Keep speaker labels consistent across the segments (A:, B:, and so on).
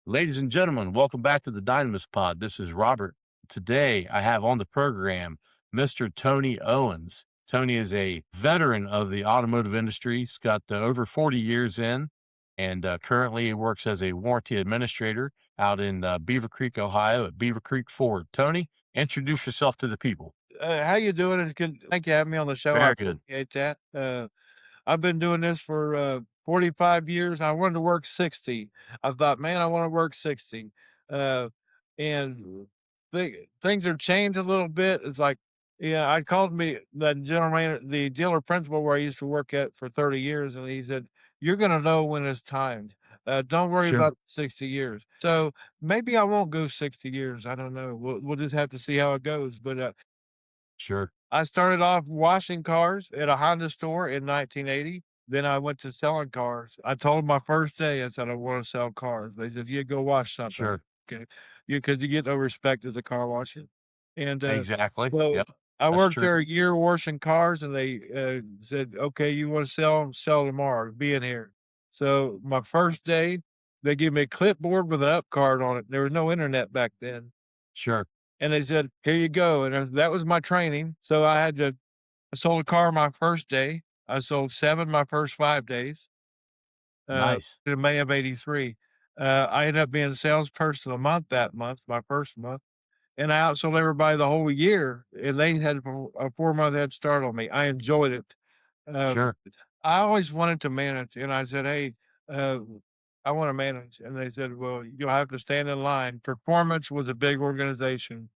A: Ladies and gentlemen, welcome back to the Dynamis Pod. This is Robert. Today, I have on the program Mr. Tony Owens. Tony is a veteran of the automotive industry. He's got over 40 years in, and currently he works as a warranty administrator out in Beaver Creek, Ohio at Beaver Creek Ford. Tony, introduce yourself to the people.
B: How you doing? It's good. Thank you for having me on the show. I
A: Very good.
B: appreciate that. I've been doing this for 45 years. I wanted to work 60. I thought, man, I want to work 60. Uh, and things are changed a little bit. It's like, yeah, I called me the general manager, the dealer principal where I used to work at for 30 years, and he said, "You're going to know when it's time. Don't worry
A: Sure,
B: about 60 years." So maybe I won't go 60 years. I don't know. We'll just have to see how it goes. But
A: sure,
B: I started off washing cars at a Honda store in 1980. Then I went to selling cars. I told 'em my first day, I said, "I wanna sell cars." They said, "Yeah, go wash something."
A: sure.
B: Okay. Because you get no respect as a car washer. And,
A: Exactly.
B: so
A: Yep,
B: I
A: that's
B: worked
A: true.
B: there a year washing cars, and they, said, "Okay, you wanna sell 'em? Sell tomorrow. Be in here." So my first day, they gave me a clipboard with an up card on it. There was no internet back then.
A: Sure.
B: And they said, "Here you go." And that was my training. So I sold a car my first day. I sold 7 my first 5 days,
A: Nice.
B: in May of '83. I ended up being salesperson of the month that month, my first month, and I outsold everybody the whole year, and they had a 4-month head start on me. I enjoyed it. Uh,
A: Sure.
B: I always wanted to manage, and I said, "Hey, uh, I wanna manage." And they said, "Well, you'll have to stand in line." Performance was a big organization.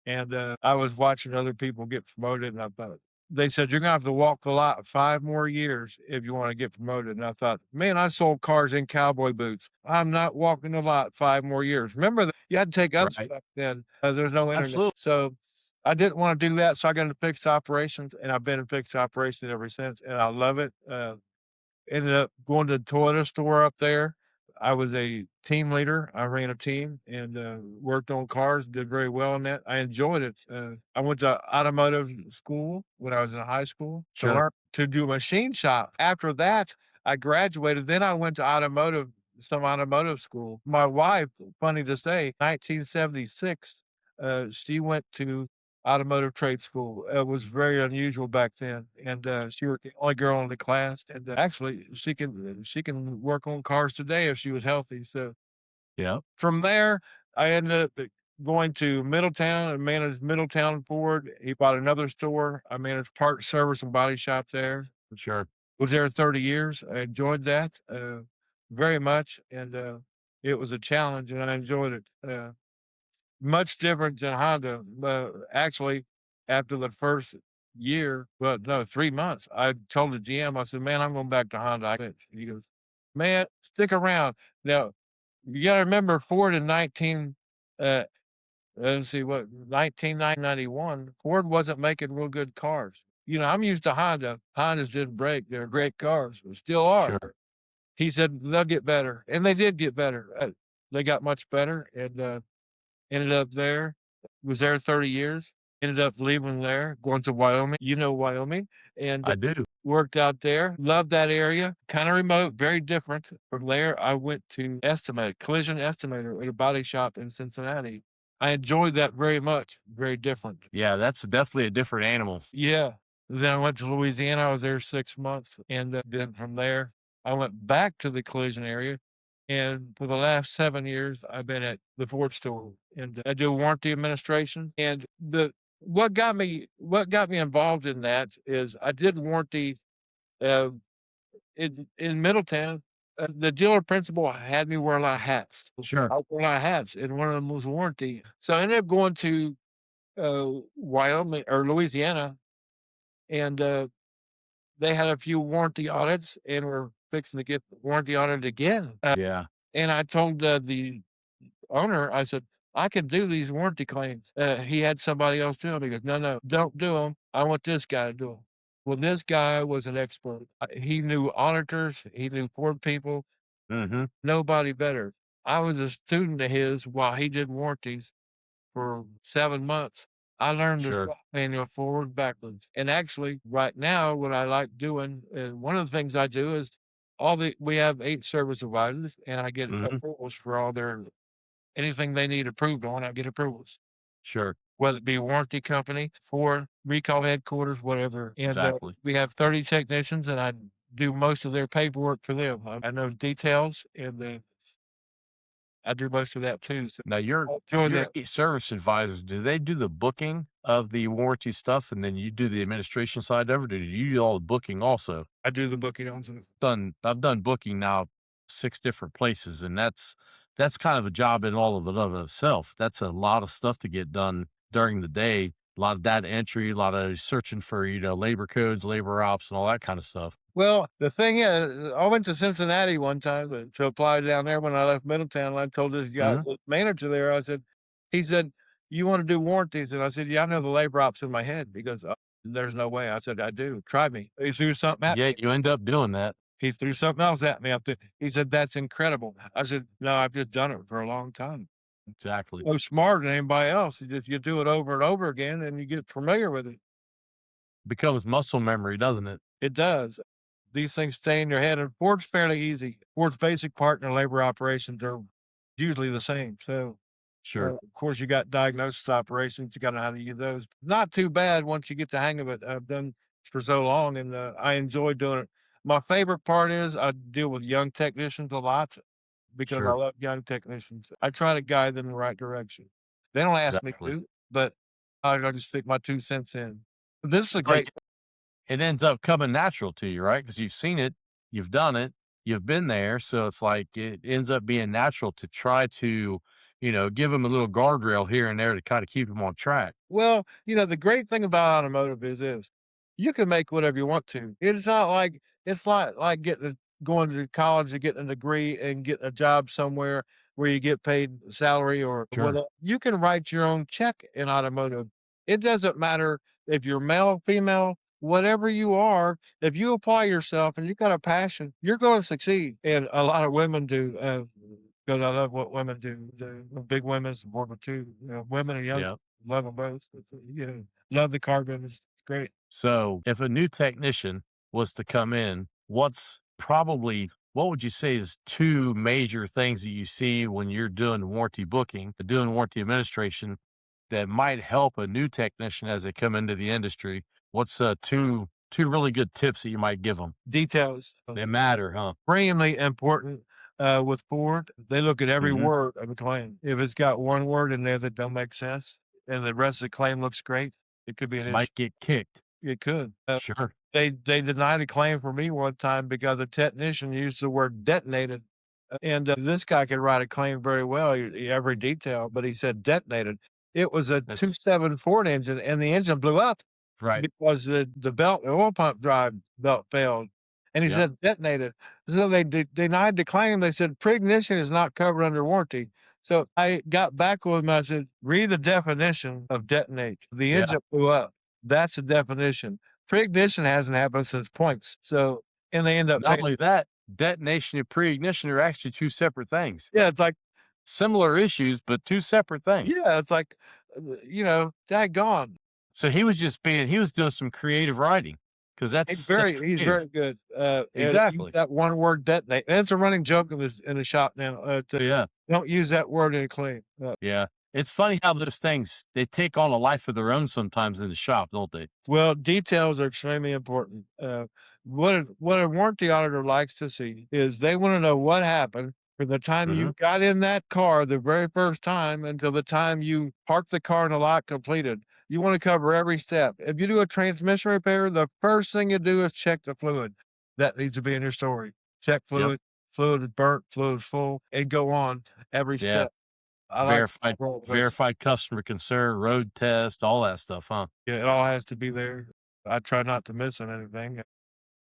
B: And, I was watching other people get promoted, and I thought they said, "You're gonna have to walk the lot 5 more years if you wanna get promoted." And I thought, "Man, I sold cars in cowboy boots. I'm not walking the lot 5 more years." Remember that you had to take up
A: Right.
B: back then, there's no internet.
A: Absolutely.
B: So, I didn't wanna do that, so I got into fixed operations, and I've been in fixed operations ever since, and I love it. Ended up going to the Toyota store up there. I was a team leader. I ran a team and, worked on cars, did very well in that. I enjoyed it. I went to automotive school when I was in high school to
A: Sure.
B: learn to do machine shop. After that, I graduated, then I went to some automotive school. My wife, funny to say, 1976, she went to automotive trade school. It was very unusual back then, and, she was the only girl in the class, and, actually, she can work on cars today if she was healthy. So,
A: Yep.
B: from there, I ended up, going to Middletown and managed Middletown Ford. He bought another store. I managed parts service and body shop there.
A: Sure.
B: Was there 30 years. I enjoyed that, very much, and, it was a challenge, and I enjoyed it. Much different than Honda, but actually, after the first year, well, no, 3 months, I told the GM, I said, "Man, I'm going back to Honda." I quit. He goes, "Man, stick around." Now, you gotta remember Ford in uh, let's see, what, 1991, Ford wasn't making real good cars. I'm used to Honda. Hondas didn't break. They're great cars, but still are.
A: Sure.
B: He said, "They'll get better," and they did get better. They got much better, and, ended up there, was there 30 years, ended up leaving there, going to Wyoming, Wyoming, and
A: I do.
B: worked out there, loved that area, kinda remote, very different. From there, I went to collision estimator at a body shop in Cincinnati. I enjoyed that very much, very different.
A: Yeah, that's definitely a different animal.
B: Yeah. Then I went to Louisiana, I was there 6 months, and, then from there, I went back to the collision area, and for the last 7 years, I've been at the Ford store, and I do warranty administration, and the what got me involved in that is I did warranty, uh, in Middletown. The dealer principal had me wear a lot of hats.
A: Sure.
B: I wore a lot of hats, and one of them was warranty. So I ended up going to, Wyoming or Louisiana, and, they had a few warranty audits and were fixing to get warranty audited again.
A: Yeah.
B: And I told, the owner, I said, "I can do these warranty claims." He had somebody else do them. He goes, "No, no, don't do them. I want this guy to do them." Well, this guy was an expert. He knew auditors, he knew Ford people,
A: Mhm.
B: nobody better. I was a student of his while he did warranties for 7 months. I learned the
A: Sure.
B: stock manual forward, backwards, and actually, right now, what I like doing, one of the things I do is we have 8 service providers, and I get
A: Mhm.
B: approvals for all their Anything they need approved on, I get approvals,
A: Sure.
B: whether it be a warranty company, for recall headquarters, whatever. And
A: Exactly.
B: we have 30 technicians, and I do most of their paperwork for them. I know details, and I do most of that too. So
A: Now
B: I enjoy
A: your
B: that.
A: service advisors, do they do the booking of the warranty stuff and then you do the administration side of it, or do you do all the booking also?
B: I do the booking on some.
A: I've done booking now 6 different places, and that's kind of a job in all of itself. That's a lot of stuff to get done during the day, a lot of data entry, a lot of searching for, labor codes, labor ops, and all that kind of stuff.
B: Well, the thing is, I went to Cincinnati one time to apply down there when I left Middletown, and I told this guy,
A: Mhm.
B: the manager there, I said, he said, "You wanna do warranties?" And I said, "Yeah, I know the labor ops in my head." Because "There's no way." I said, "I do. Try me." He threw something at
A: Yeah,
B: me.
A: you end up doing that.
B: He threw something else at me up there. He said, "That's incredible." I said, "No, I've just done it for a long time."
A: Exactly.
B: No smarter than anybody else. You do it over and over again, and you get familiar with it.
A: Becomes muscle memory, doesn't it?
B: It does. These things stay in your head, and Ford's fairly easy. Ford's basic part and labor operations are usually the same. So,
A: Sure.
B: of course, you got diagnosis operations. You got to know how to use those. Not too bad once you get the hang of it. I've done for so long, and I enjoy doing it. My favorite part is I deal with young technicians a lot because I
A: Sure.
B: love young technicians. I try to guide them in the right direction. They don't ask me
A: Exactly.
B: to, but I just stick my 2 cents in. This is a
A: Like,
B: great.
A: it ends up coming natural to you, right? Because 'Cause you've seen it, you've done it, you've been there, so it's like it ends up being natural to try to, give them a little guardrail here and there to kinda keep them on track.
B: Well, the great thing about automotive is this, you can make whatever you want to. It's not like going to college and getting a degree and getting a job somewhere where you get paid salary or
A: Sure.
B: whatever. You can write your own check in automotive. It doesn't matter if you're male, female, whatever you are, if you apply yourself and you've got a passion, you're going to succeed. And a lot of women do, because I love what women do. The big women support me too. Women and young
A: Yeah.
B: love them both. Love the car business. It's great.
A: So, if a new technician was to come in, what would you say is 2 major things that you see when you're doing warranty booking, doing warranty administration that might help a new technician as they come into the industry? What's, 2 really good tips that you might give them?
B: Details,
A: They matter, huh?
B: extremely important, with Ford. They look at every
A: Mhm.
B: word of a claim. If it's got one word in there that don't make sense and the rest of the claim looks great, it could be an issue.
A: Might get kicked.
B: It could.
A: Sure.
B: They denied a claim for me one time because a technician used the word detonated, and, this guy could write a claim very well, every detail, but he said detonated. It was a
A: That's
B: '27 Ford engine, and the engine blew up
A: right.
B: because the oil pump drive belt failed, and he
A: Yep.
B: said detonated. So they denied the claim. They said pre-ignition is not covered under warranty. So I got back with him. I said, "Read the definition of detonate. The
A: Yeah.
B: engine blew up. That's the definition. Pre-ignition hasn't happened since points." So and they end up
A: Not
B: paying.
A: only that, detonation and pre-ignition are actually 2 separate things.
B: Yeah, it's like
A: Similar issues, but 2 separate things.
B: yeah, it's like, daggone.
A: So he was doing some creative writing because that's
B: He's
A: creative.
B: very good, use
A: Exactly.
B: that one word detonate, and it's a running joke in the shop now, to
A: Yeah.
B: don't use that word in a claim,
A: Yeah. It's funny how those things, they take on a life of their own sometimes in the shop, don't they?
B: well, details are extremely important, what a warranty auditor likes to see is they wanna know what happened from the time
A: Mhm.
B: you got in that car the very first time until the time you parked the car in the lot completed. You wanna cover every step. If you do a transmission repair, the first thing you do is check the fluid. That needs to be in your story. Check
A: Yep.
B: fluid is burnt, fluid is full, and go on every
A: Yeah.
B: step. I like
A: Verified
B: roll those.
A: verified customer concern, road test, all that stuff, huh?
B: Yeah, it all has to be there. I try not to miss on anything.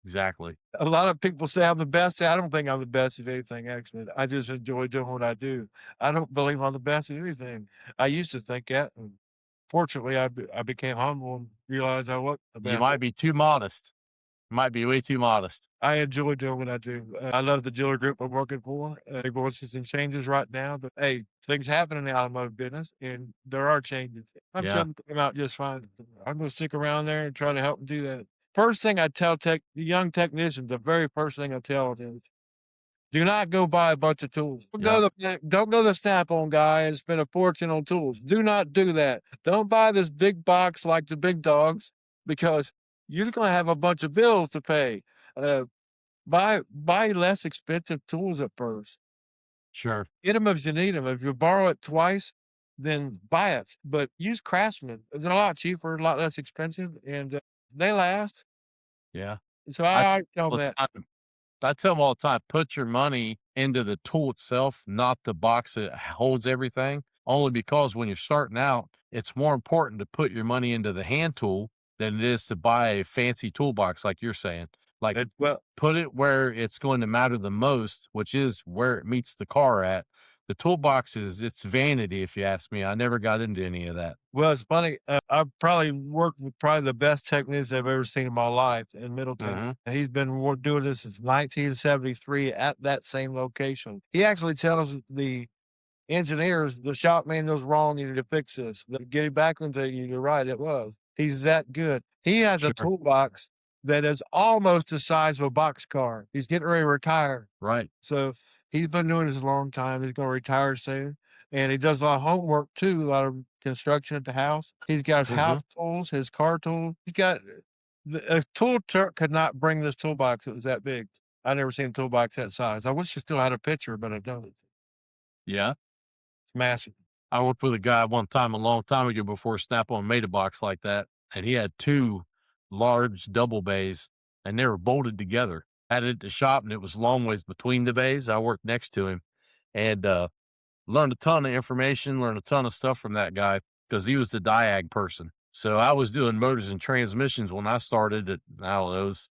A: Exactly.
B: A lot of people say I'm the best. I don't think I'm the best at anything, actually. I just enjoy doing what I do. I don't believe I'm the best at anything. I used to think that, and fortunately, I became humble and realized I wasn't the
A: You
B: best.
A: might be too modest. You might be way too modest.
B: I enjoy doing what I do. I love the dealer group I'm working for. They're going through some changes right now, but hey, things happen in the automotive business, and there are changes. I'm sure
A: Yeah.
B: it'll come out just fine. I'm going to stick around there and try to help them do that. First thing I tell the young technicians, the very first thing I tell them is Do not go buy a bunch of tools.
A: Yeah,
B: Don't go to Snap-on, guy, and spend a fortune on tools. Do not do that. Don't buy this big box like the big dogs because you're gonna have a bunch of bills to pay. Uh, buy less expensive tools at first.
A: sure.
B: Get them if you need them. If you borrow it twice, then buy it. But use Craftsman. They're a lot cheaper, a lot less expensive, and they last.
A: Yeah.
B: So
A: I
B: I
A: tell
B: always tell
A: them
B: 'em
A: all
B: that.
A: the time I tell them all the time, put your money into the tool itself, not the box that holds everything. Only because when you're starting out, it's more important to put your money into the hand tool than it is to buy a fancy toolbox, like you're saying. Like,
B: Well,
A: put it where it's going to matter the most, which is where it meets the car at. The toolbox is it's vanity, if you ask me. I never got into any of that.
B: it's funny. I've probably worked with probably the best technician I've ever seen in my life in Middleton.
A: Hmm.
B: He's been doing this since 1973 at that same location. He actually tells the engineers, the shop manual's wrong, you need to fix this. They'll get it back and tell you, you're right, it was. He's that good. He has a
A: Sure.
B: toolbox that is almost the size of a box car. He's getting ready to retire.
A: Right.
B: So he's been doing this a long time. He's gonna retire soon. And he does a lot of homework too, a lot of construction at the house. He's got his
A: Hmm.
B: house tools, his car tools. He's got a tool truck could not bring this toolbox. It was that big. I never seen a toolbox that size. I wish I still had a picture, but I don't. It's
A: Yeah.
B: massive.
A: I worked with a guy one time a long time ago before Snap-on made a box like that, and he had 2 large double bays, and they were bolted together. Had it at the shop, and it was long ways between the bays. I worked next to him and, learned a ton of information, learned a ton of stuff from that guy because he was the diag person. So I was doing motors and transmissions when I started at, I don't know, it was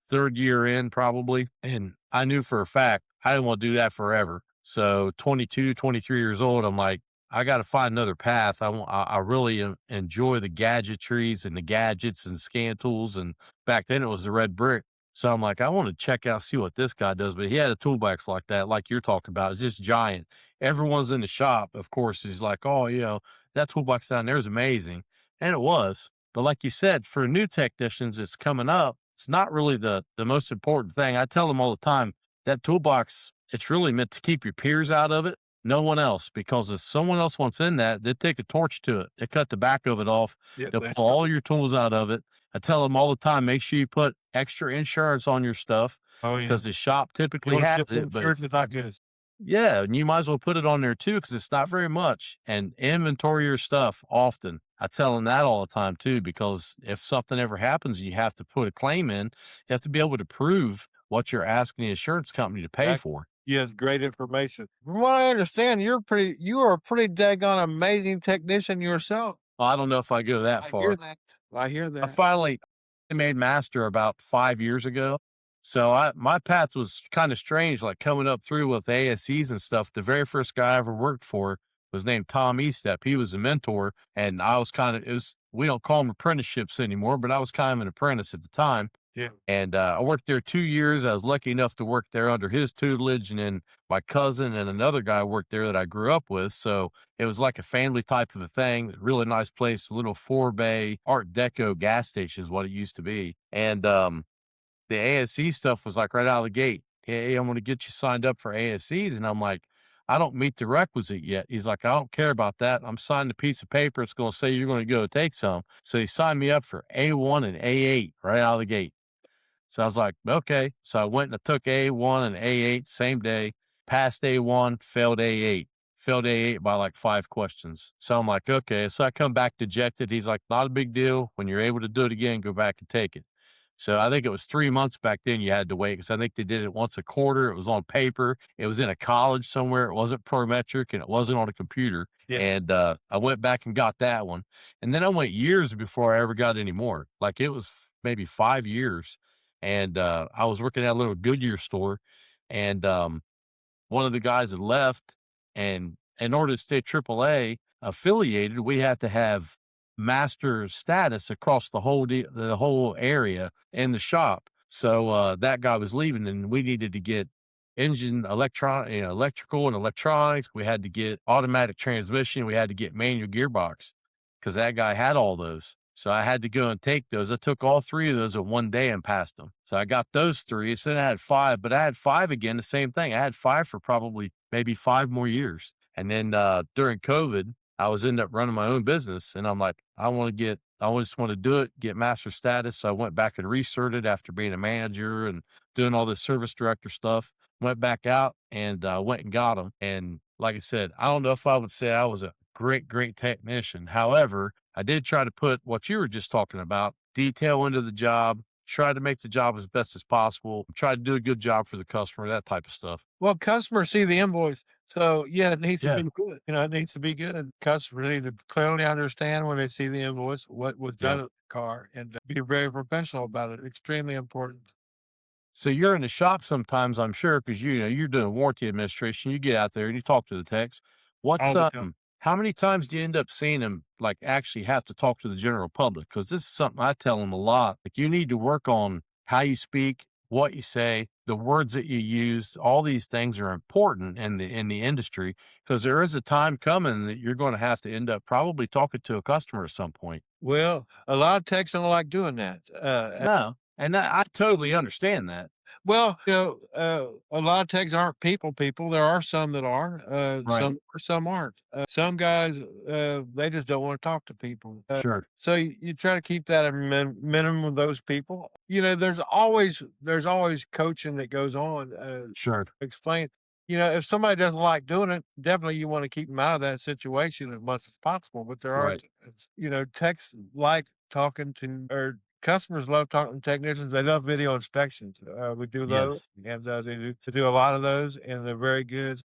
A: 3rd year in probably, and I knew for a fact I didn't want to do that forever. So 22, 23 years old, I'm like, I got to find another path. I really enjoy the gadgetries and the gadgets and scan tools. And back then it was the red brick. So I'm like, I want to check out, see what this guy does. But he had a toolbox like that, like you're talking about. It's just giant. Everyone's in the shop, of course, is like, oh, that toolbox down there is amazing. And it was. But like you said, for new technicians, it's coming up. It's not really the most important thing. I tell them all the time that toolbox, it's really meant to keep your peers out of it, no one else. Because if someone else wants in that, they take a torch to it. They cut the back of it off.
B: Yep,
A: They'll
B: that's
A: pull all
B: right.
A: your tools out of it. I tell them all the time, make sure you put extra insurance on your stuff
B: Oh, yeah.
A: because the shop
B: You
A: typically
B: wanna
A: has
B: see if the
A: it. But
B: insurance is not good.
A: yeah, and you might as well put it on there too because it's not very much. And inventory your stuff often. I tell them that all the time too, because if something ever happens and you have to put a claim in, you have to be able to prove what you're asking the insurance company to pay
B: That
A: for.
B: Yes, great information. From what I understand, you are a pretty daggone amazing technician yourself.
A: Well, I don't know if I go that
B: I hear
A: far.
B: that. I hear
A: I
B: that.
A: finally made master about 5 years ago. So my path was kind of strange, like coming up through with ASCs and stuff. The very first guy I ever worked for was named Tom Estep. He was a mentor, and I was kind of it was we don't call them apprenticeships anymore, but I was kind of an apprentice at the time.
B: Yeah.
A: And I worked there 2 years. I was lucky enough to work there under his tutelage, and then my cousin and another guy worked there that I grew up with. So it was like a family type of a thing. Really nice place, a little 4 bay Art Deco gas station is what it used to be. And the ASC stuff was like right out of the gate. Hey, I'm going to get you signed up for ASCs. And I'm like, I don't meet the requisite yet. He's like, I don't care about that. I'm signing a piece of paper. It's going to say you're going to go take some. So he signed me up for A1 and A8 right out of the gate. So I was like, okay. So I went and I took A1 and A8 same day, passed A1, failed A8, failed A8 by like 5 questions. So I'm like, okay. So I come back dejected. He's like, not a big deal. When you're able to do it again, go back and take it. So I think it was 3 months back then you had to wait because I think they did it once a quarter. It was on paper. It was in a college somewhere. It wasn't prometric and it wasn't on a computer.
B: Yeah.
A: And I went back and got that one. And then I went years before I ever got any more. Like it was maybe 5 years. And I was working at a little Goodyear store. And one of the guys had left, and in order to stay AAA affiliated, we had to have master status across the whole area in the shop. So that guy was leaving, and we needed to get electrical and electronics. We had to get automatic transmission. We had to get manual gearbox because that guy had all those. So I had to go and take those. I took all 3 of those in one day and passed them. So I got those 3. So then I had 5, but I had 5 again, the same thing. I had 5 for probably maybe 5 more years. And then during COVID, I was ended up running my own business, and I'm like, I just want to do it, get master status. So I went back and recerted after being a manager and doing all this service director stuff. Went back out and went and got them. And like I said, I don't know if I would say I was a great technician. However, I did try to put what you were just talking about, detail into the job, try to make the job as best as possible, try to do a good job for the customer, that type of stuff.
B: Well, customers see the invoice, so yeah, it needs to
A: Yeah.
B: be good. It needs to be good. Customers need to clearly understand when they see the invoice what was done
A: Yeah.
B: at the car and be very professional about it. Extremely important.
A: So you're in the shop sometimes, I'm sure, because you're doing warranty administration. You get out there and you talk to the techs. What's
B: All the time.
A: how many times do you end up seeing them like actually have to talk to the general public? Because this is something I tell them a lot. Like you need to work on how you speak, what you say, the words that you use. All these things are important in the industry because there is a time coming that you're going to have to end up probably talking to a customer at some point.
B: Well, a lot of techs don't like doing that.
A: No, and I totally understand that.
B: Well, a lot of techs aren't people. There are some that are,
A: Right.
B: some aren't. Some guys, they just don't wanna talk to people.
A: Sure.
B: So you try to keep that at minimum with those people. There's always coaching that goes on,
A: Sure.
B: explain if somebody doesn't like doing it, definitely you wanna keep them out of that situation as much as possible, but there are
A: Right.
B: techs like talking to or customers love talking to technicians. They love video inspections. We do those,
A: Yes.
B: and, they do a lot of those, and they're very good.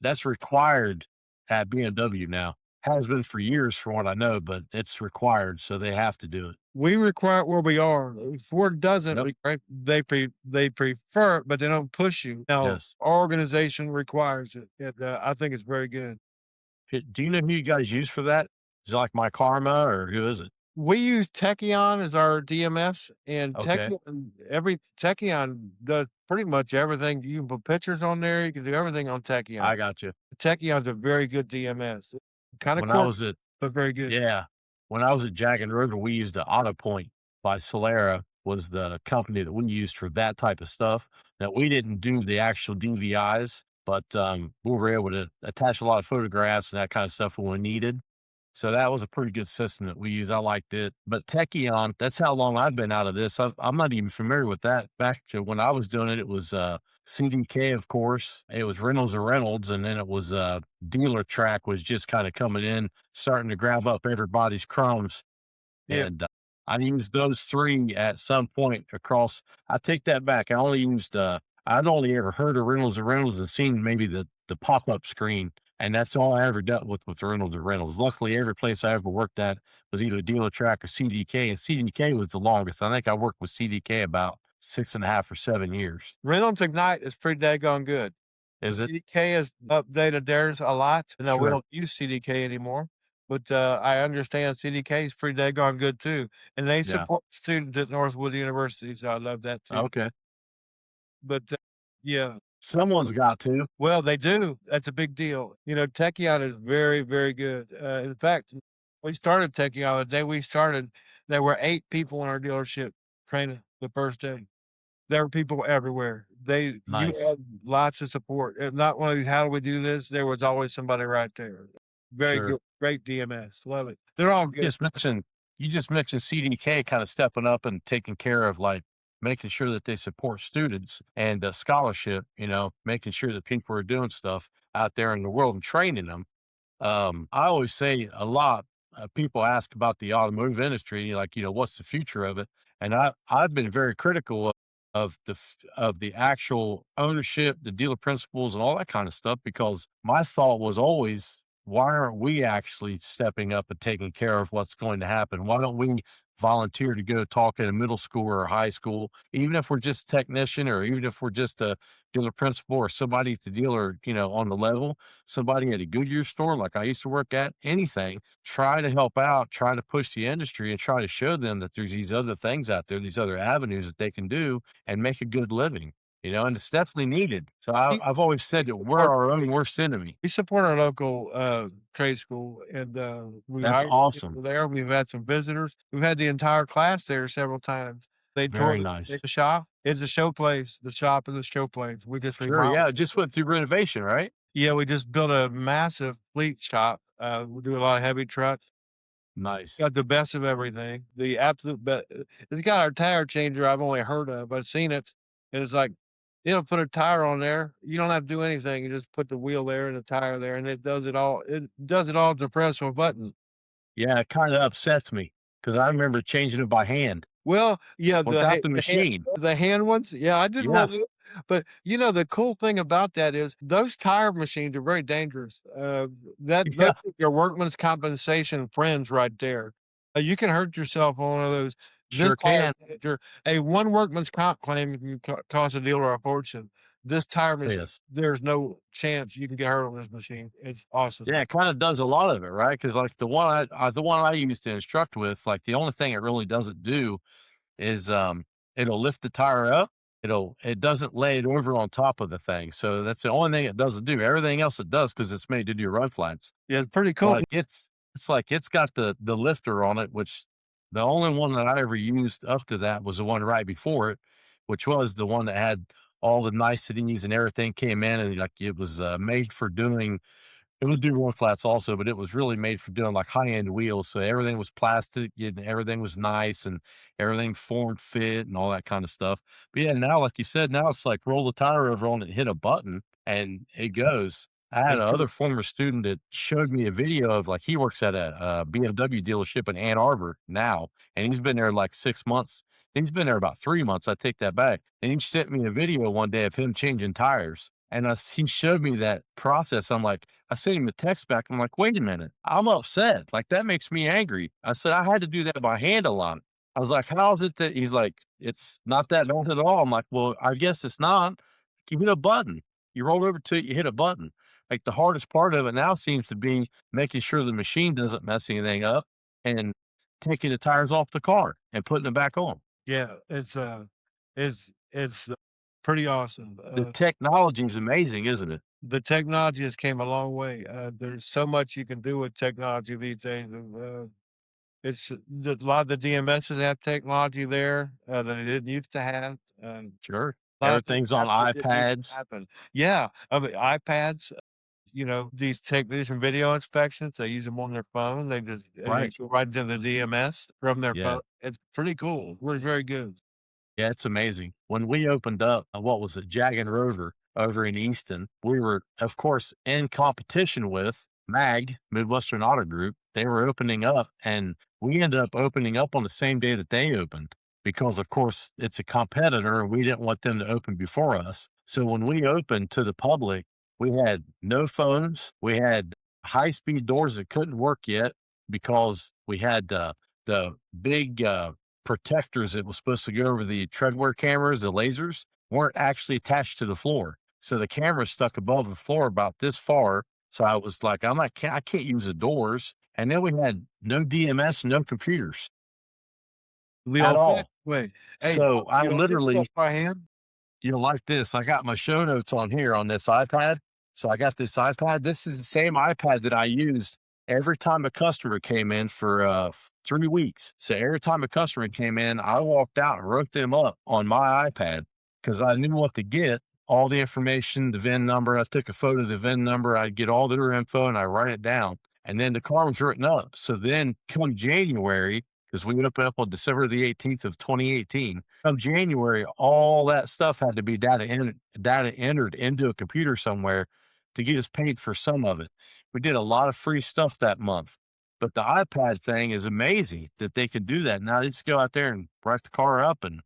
A: That's required at BMW now. Has been for years from what I know, but it's required, so they have to do it.
B: We require it where we are. Ford doesn't
A: Yep.
B: require they prefer it, but they don't push you. Now,
A: Yes.
B: our organization requires it, and, I think it's very good.
A: Do you know who you guys use for that? Is it like My Karma or who is it?
B: We use Tekion as our DMS, and
A: Okay.
B: Tekion does pretty much everything. You can put pictures on there, you can do everything on Tekion.
A: I got you.
B: Tekion's a very good DMS. Kinda
A: When I
B: quirky,
A: was at
B: but very good.
A: Yeah. When I was at Jag and River, we used the AutoPoint by Solera was the company that we used for that type of stuff. Now, we didn't do the actual DVIs, but, we were able to attach a lot of photographs and that kind of stuff when we needed. So that was a pretty good system that we used. I liked it. But Techion, that's how long I've been out of this. I'm not even familiar with that. Back to when I was doing it, it was CDK, of course. It was Reynolds and Reynolds, and then it was Dealer Track was just kind of coming in, starting to grab up everybody's crumbs.
B: Yeah.
A: And I used those 3 at some point across. I take that back. I'd only ever heard of Reynolds and Reynolds and seen maybe the pop up screen, and that's all I ever dealt with Reynolds and Reynolds. Luckily, every place I ever worked at was either Dealer Track or CDK, and CDK was the longest. I think I worked with CDK about 6.5 or 7 years.
B: Reynolds Ignite is pretty daggone good.
A: Is it?
B: CDK has updated theirs a lot. No, we
A: Sure.
B: don't use CDK anymore, but, I understand CDK is pretty daggone good too, and they
A: Yeah.
B: support students at Northwood University, so I love that too.
A: Okay.
B: But, yeah.
A: Someone's got to.
B: Well, they do. That's a big deal. Tekion is very, very good. In fact, we started Tekion the day we started, there were 8 people in our dealership training the first day. There were people everywhere. You
A: Nice.
B: had lots of support. Not one of these, "How do we do this?" There was always somebody right there. Very
A: Sure.
B: good, great DMS. Love it. They're all
A: You
B: good.
A: just mentioned you just mentioned CDK kind of stepping up and taking care of like making sure that they support students and scholarship, making sure that people are doing stuff out there in the world and training them. I always say a lot. People ask about the automotive industry, like, what's the future of it? And I've been very critical of the actual ownership, the dealer principles, and all that kind of stuff. Because my thought was always, why aren't we actually stepping up and taking care of what's going to happen? Why don't we volunteer to go talk at a middle school or a high school, even if we're just a technician or even if we're just a dealer principal or somebody at the dealer, on the level, somebody at a Goodyear store like I used to work at, anything, try to help out, try to push the industry and try to show them that there's these other things out there, these other avenues that they can do and make a good living. and it's definitely needed. So
B: We
A: I've always said that we're
B: support
A: our own worst enemy.
B: we support our local, trade school, and, we
A: That's
B: hire
A: awesome.
B: people there. We've had some visitors. We've had the entire class there several times. They
A: Very
B: toured
A: nice.
B: the shop. It's a show place. The shop is a show place. We just
A: Sure.
B: remodeled.
A: Yeah. It just went through renovation, right?
B: Yeah, we just built a massive fleet shop. We do a lot of heavy trucks.
A: Nice.
B: Got the best of everything. The absolute best. It's got our tire changer I've only heard of. I've seen it, and it's like, it'll put a tire on there. You don't have to do anything. You just put the wheel there and the tire there, and it does it all. It does it all to press a button.
A: Yeah. It kind of upsets me because I remember changing it by hand
B: Well, yeah,
A: without the machine.
B: the hand ones, yeah, I did one
A: Yeah.
B: of those, but, the cool thing about that is those tire machines are very dangerous. Those
A: Yeah.
B: are your workman's compensation friends right there. You can hurt yourself on one of those. This
A: Sure
B: tire
A: can.
B: changer one workman's comp claim can cost a dealer a fortune. This tire machine,
A: Yes.
B: there's no chance you can get hurt on this machine. It's awesome.
A: Yeah, it kinda does a lot of it, right? Because like, the one I used to instruct with, like, the only thing it really doesn't do is, it'll lift the tire up, it doesn't lay it over on top of the thing, so that's the only thing it doesn't do. Everything else it does because it's made to do run flats.
B: Yeah, it's pretty cool.
A: Like, it's like it's got the lifter on it, which the only one that I ever used up to that was the one right before it, which was the one that had all the niceties and everything came in, and, like, it was, made for doing it would do roll flats also, but it was really made for doing like high-end wheels. So everything was plastic and everything was nice and everything form fit and all that kind of stuff. But yeah, now, like you said, now it's like roll the tire over on it, hit a button, and it goes. I had
B: It's
A: another
B: pretty
A: former student that showed me a video of like he works at a, BMW dealership in Ann Arbor now, and he's been there like 6 months. He's been there about 3 months. I take that back. And he sent me a video one day of him changing tires. And he showed me that process. I'm like, I sent him a text back. I'm like, wait a minute. I'm upset. Like, that makes me angry. I said, I had to do that by hand a lot. I was like, how is it that he's like, it's not that bad at all? I'm like, well, I guess it's not. You hit a button. You roll over to it, you hit a button. Like, the hardest part of it now seems to be making sure the machine doesn't mess anything up and taking the tires off the car and putting them back on.
B: Yeah, it's pretty awesome.
A: The technology is amazing, isn't it?
B: The technology has came a long way. There's so much you can do with technology these days. A lot of the DMSs have technology there that they didn't used to have.
A: Sure.
B: A lot of things
A: Everything's on
B: happen that didn't used to
A: iPads.
B: happen. Yeah, I mean iPads. These technician video inspections. They use them on their phone. They just you
A: Right.
B: go right into the DMS from their
A: Yeah.
B: phone. It's pretty cool. We're very good.
A: Yeah, it's amazing. When we opened up, what was it, Jag and Rover over in Easton, we were, of course, in competition with MAG, Midwestern Auto Group. They were opening up, and we ended up opening up on the same day that they opened because, of course, it's a competitor and we didn't want them to open before us. So when we opened to the public, we had no phones. We had high speed doors that couldn't work yet because we had the big protectors that was supposed to go over the treadwear cameras, the lasers, weren't actually attached to the floor. So the camera stuck above the floor about this far. So I was like, I can't use the doors. And then we had no DMS, no computers
B: The
A: at
B: old fashioned
A: all.
B: way. Hey,
A: So I
B: you don't do stuff
A: literally,
B: by hand?
A: like this, I got my show notes on here on this iPad. So I got this iPad. This is the same iPad that I used every time a customer came in for 3 weeks. So every time a customer came in, I walked out and wrote them up on my iPad because I knew what to get, all the information, the VIN number. I took a photo of the VIN number. I'd get all their info and I write it down. And then the car was written up. So then come January, because we opened up on December the 18th of 2018. Come January, all that stuff had to be data entered into a computer somewhere to get us paid for some of it. We did a lot of free stuff that month. But the iPad thing is amazing that they can do that. Now they just go out there and write the car up and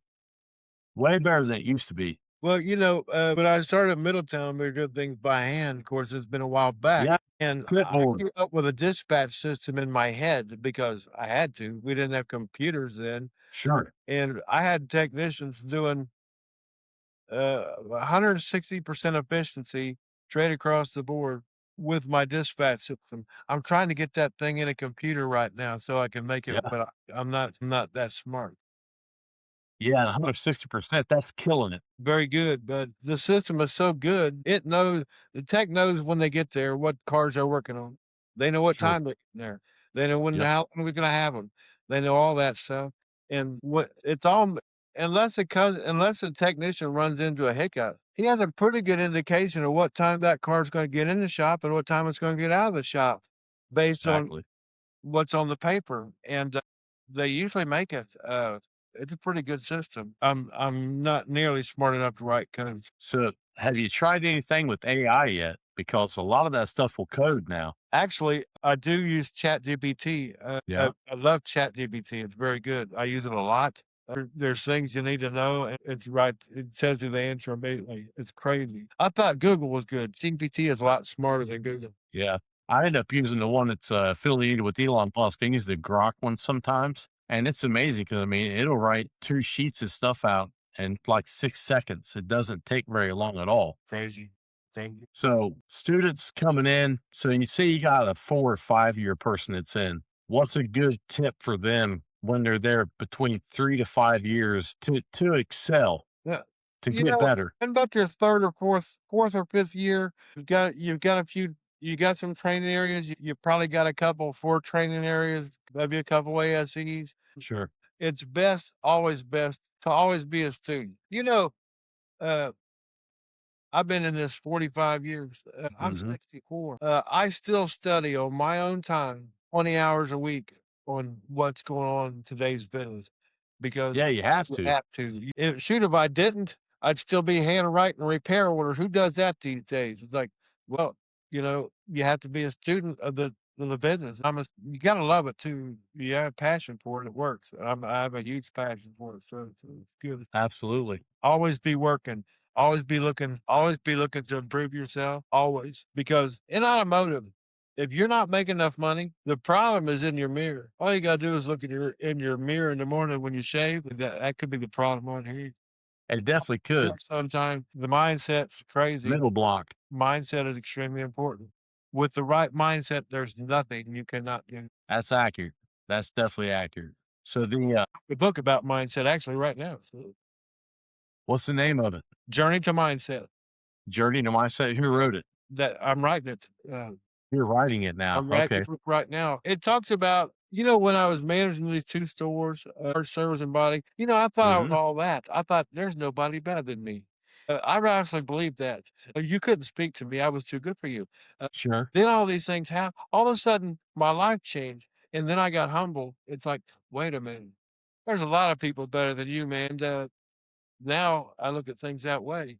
A: way better than it used to be.
B: Well, when I started at Middletown, we were doing things by hand. Of course, it's been a while back,
A: Yeah,
B: and I
A: clipboard.
B: came up with a dispatch system in my head because I had to. We didn't have computers then,
A: Sure.
B: and I had technicians doing 160% efficiency straight across the board with my dispatch system. I'm trying to get that thing in a computer right now so I can make it,
A: Yeah.
B: but I'm not that smart.
A: Yeah, 160%, that's killing it.
B: Very good, but the system is so good, it knows the tech knows when they get there what cars they're working on. They know what
A: Sure.
B: time they're getting there. They know when
A: Yep.
B: how long we're gonna have them. They know all that stuff, and what it's all unless a technician runs into a hiccup, he has a pretty good indication of what time that car's gonna get in the shop and what time it's gonna get out of the shop based on
A: Exactly.
B: what's on the paper, and, they usually make it. It's a pretty good system. I'm not nearly smart enough to write code.
A: So, have you tried anything with AI yet? Because a lot of that stuff will code now.
B: Actually, I do use ChatGPT.
A: Yeah.
B: I love ChatGPT. It's very good. I use it a lot. There's things you need to know, and it's right. It tells you the answer immediately. It's crazy. I thought Google was good. GPT is a lot smarter than Google.
A: Yeah. I end up using the one that's, affiliated with Elon Musk. I use the Grok one sometimes, and it's amazing because I mean, it'll write 2 sheets of stuff out in, like, 6 seconds. It doesn't take very long at all.
B: Crazy. Thank you.
A: So, students coming in, so you say you got a 4 or 5-year person that's in. What's a good tip for them when they're there between 3 to 5 years to excel,
B: Yeah.
A: to
B: You
A: get
B: know,
A: better?
B: in about your 3rd or 4th or 5th year, you've got a few you got some training areas, you probably got a couple 4 training areas, maybe a couple ASEs.
A: Sure.
B: It's best to always be a student. Uh, I've been in this 45 years. I'm
A: Mhm.
B: 64. I still study on my own time, 20 hours a week on what's going on in today's business because
A: Yeah, you have
B: you
A: to.
B: have to. Shoot, if I didn't, I'd still be handwriting repair orders. Who does that these days? It's like, well, you have to be a student of the business. You got to love it too. You have passion for it. It works. I have a huge passion for it. So it's good.
A: Absolutely.
B: Always be working. Always be looking to improve yourself. Always. Because in automotive, if you're not making enough money, the problem is in your mirror. All you gotta do is look in your mirror in the morning when you shave. And that could be the problem on here.
A: It definitely could.
B: Sometimes the mindset's crazy.
A: Mental block.
B: Mindset is extremely important. With the right mindset, there's nothing you cannot do.
A: That's accurate. That's definitely accurate. So
B: The book about mindset actually right now. So
A: what's the name of it?
B: Journey to Mindset.
A: Journey to Mindset. Who wrote it?
B: That I'm writing it.
A: You're writing it now.
B: I'm writing
A: Okay.
B: the book right now. It talks about, when I was managing these 2 stores, service and body, I thought I was
A: Mhm.
B: all that. I thought there's nobody better than me. I actually believed that. You couldn't speak to me. I was too good for you. Uh,
A: Sure.
B: then all these things happen. All of a sudden, my life changed, and then I got humble. It's like, wait a minute. There's a lot of people better than you, man. Now I look at things that way.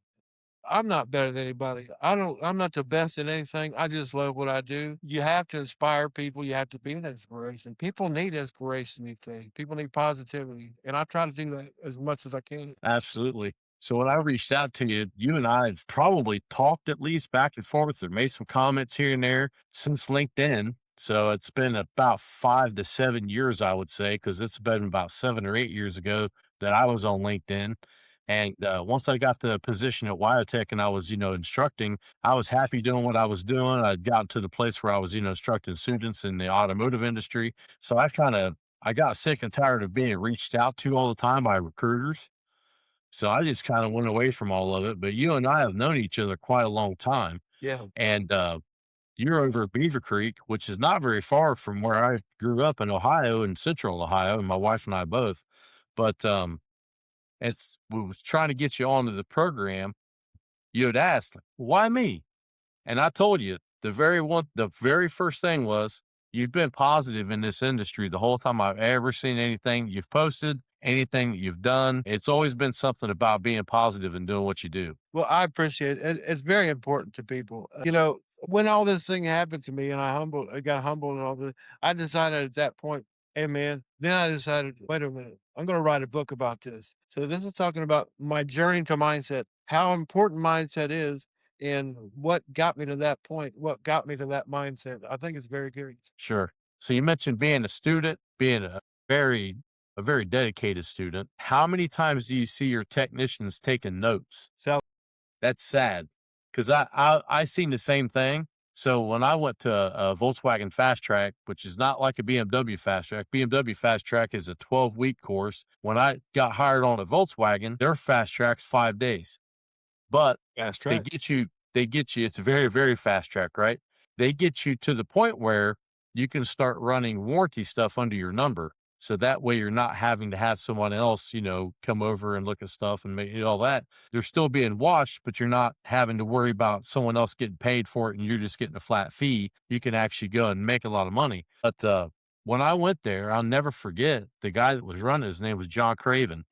B: I'm not better than anybody. I'm not the best at anything. I just love what I do. You have to inspire people. You have to be an inspiration. People need inspiration these days. People need positivity. And I try to do that as much as I can.
A: Absolutely. So when I reached out to you, you and I have probably talked at least back and forth or made some comments here and there since LinkedIn. So it's been about 5 to 7 years, I would say, because it's been about 7 or 8 years ago that I was on LinkedIn. And once I got the position at Wyotech and I was, instructing, I was happy doing what I was doing. I'd gotten to the place where I was, instructing students in the automotive industry. So I got sick and tired of being reached out to all the time by recruiters. So I just kind of went away from all of it. But you and I have known each other quite a long time.
B: Yeah.
A: And you're over at Beaver Creek, which is not very far from where I grew up in Ohio, in central Ohio, and my wife and I both. But we was trying to get you onto the program. You had asked, like, why me? And I told you the very first thing was you've been positive in this industry the whole time I've ever seen anything you've posted, anything that you've done. It's always been something about being positive and doing what you do.
B: Well, I appreciate it. It's very important to people. When all this thing happened to me and I got humbled and all this, I decided at that point, hey man, then I decided, wait a minute, I'm going to write a book about this. So this is talking about my journey to mindset, how important mindset is and what got me to that point, what got me to that mindset. I think it's very good.
A: Sure. So you mentioned being a student, being very a very dedicated student. How many times do you see your technicians taking notes?
B: So
A: That's sad because I seen the same thing. So when I went to a Volkswagen Fast Track, which is not like a BMW Fast Track, BMW Fast Track is a 12-week course. When I got hired on a Volkswagen, their Fast Track's 5 days. But
B: Fast
A: they
B: track.
A: get you it's a very, very fast track, right? They get you to the point where you can start running warranty stuff under your number. So that way you're not having to have someone else, come over and look at stuff and make all that. They're still being watched, but you're not having to worry about someone else getting paid for it and you're just getting a flat fee. You can actually go and make a lot of money. But when I went there, I'll never forget the guy that was running, his name was John Craven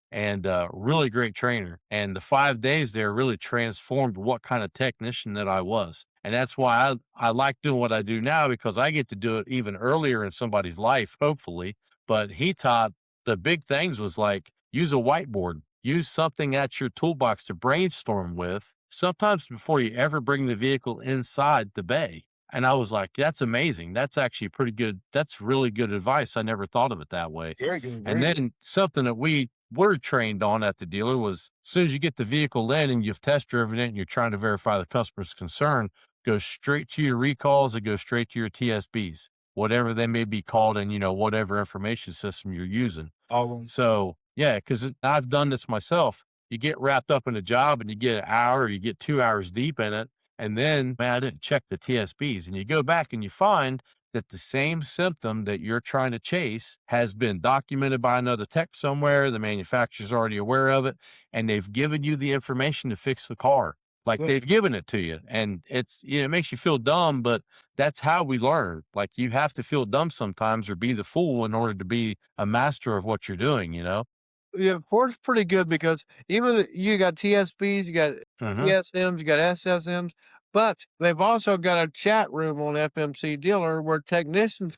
A: and really great trainer. And the 5 days there really transformed what kind of technician that I was. And that's why I like doing what I do now because I get to do it even earlier in somebody's life, hopefully. But he taught the big things was like use a whiteboard, use something at your toolbox to brainstorm with, sometimes before you ever bring the vehicle inside the bay. And I was like, that's amazing. That's actually pretty good. That's really good advice. I never thought of it that way.
B: Very good,
A: And
B: very good.
A: then something that we were trained on at the dealer was as soon as you get the vehicle in and you've test driven it and you're trying to verify the customer's concern, go straight to your recalls and go straight to your TSBs, whatever they may be called and whatever information system you're using.
B: Always.
A: So yeah, because I've done this myself. You get wrapped up in a job and you get an hour, or you get 2 hours deep in it, and then man, I didn't check the TSBs, and you go back and you find that the same symptom that you're trying to chase has been documented by another tech somewhere. The manufacturer's already aware of it, and they've given you the information to fix the car. Like
B: Well,
A: they've given it to you, and it makes you feel dumb, but that's how we learn. Like you have to feel dumb sometimes or be the fool in order to be a master of what you're doing.
B: yeah, Ford's pretty good because even you got TSPs, you got
A: Hmm.
B: TSMs, you got SSMs, but they've also got a chat room on FMC Dealer where technicians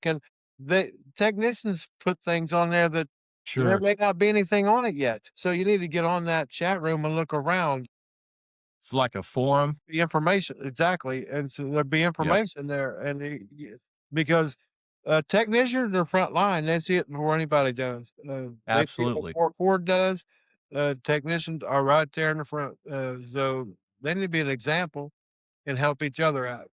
B: put things on there that there
A: Sure.
B: may not be anything on it yet. So you need to get on that chat room and look around
A: It's like a forum.
B: the information exactly, and so there'd be
A: Yep.
B: information there, and because technicians are front line, they see it before anybody does. They see it
A: Absolutely.
B: before Ford does. Technicians are right there in the front, so they need to be an example and help each other out.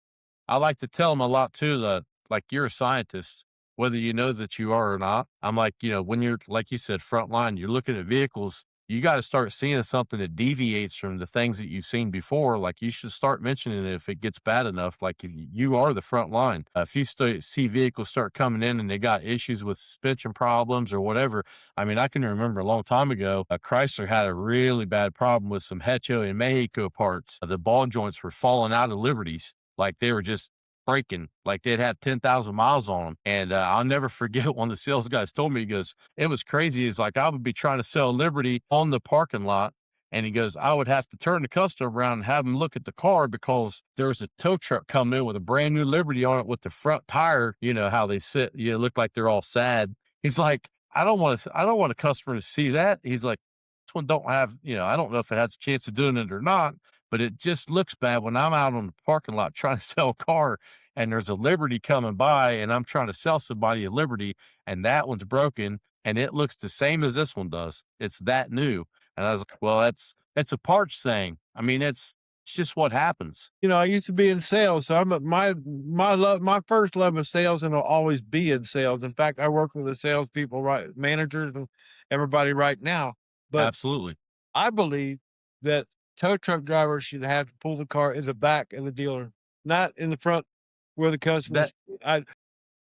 A: I like to tell them a lot too that like you're a scientist, whether you know that you are or not. I'm like, when you're like you said, front line, you're looking at vehicles, you got to start seeing something that deviates from the things that you've seen before. Like you should start mentioning it if it gets bad enough. Like if you are the front line. If you see vehicles start coming in and they got issues with suspension problems or whatever. I mean, I can remember a long time ago, Chrysler had a really bad problem with some Hecho and Mexico parts. The ball joints were falling out of Liberties like they were just breaking, like they'd had 10,000 miles on them. And I'll never forget one of the sales guys told me, he goes, it was crazy. He's like, I would be trying to sell Liberty on the parking lot. And he goes, I would have to turn the customer around and have him look at the car because there was a tow truck coming in with a brand new Liberty on it with the front tire, how they sit, look like they're all sad. He's like, I don't want a customer to see that. He's like, this one don't have, I don't know if it has a chance of doing it or not, but it just looks bad when I'm out on the parking lot trying to sell a car and there's a Liberty coming by and I'm trying to sell somebody a Liberty and that one's broken and it looks the same as this one does. It's that new. And I was like, well, it's a parts thing. I mean, it's just what happens.
B: I used to be in sales, so my first love of sales, and will always be in sales. In fact, I work with the salespeople, right, managers, and everybody right now. But
A: Absolutely.
B: I believe that tow truck drivers should have to pull the car in the back of the dealer, not in the front where the
A: That
B: customers. I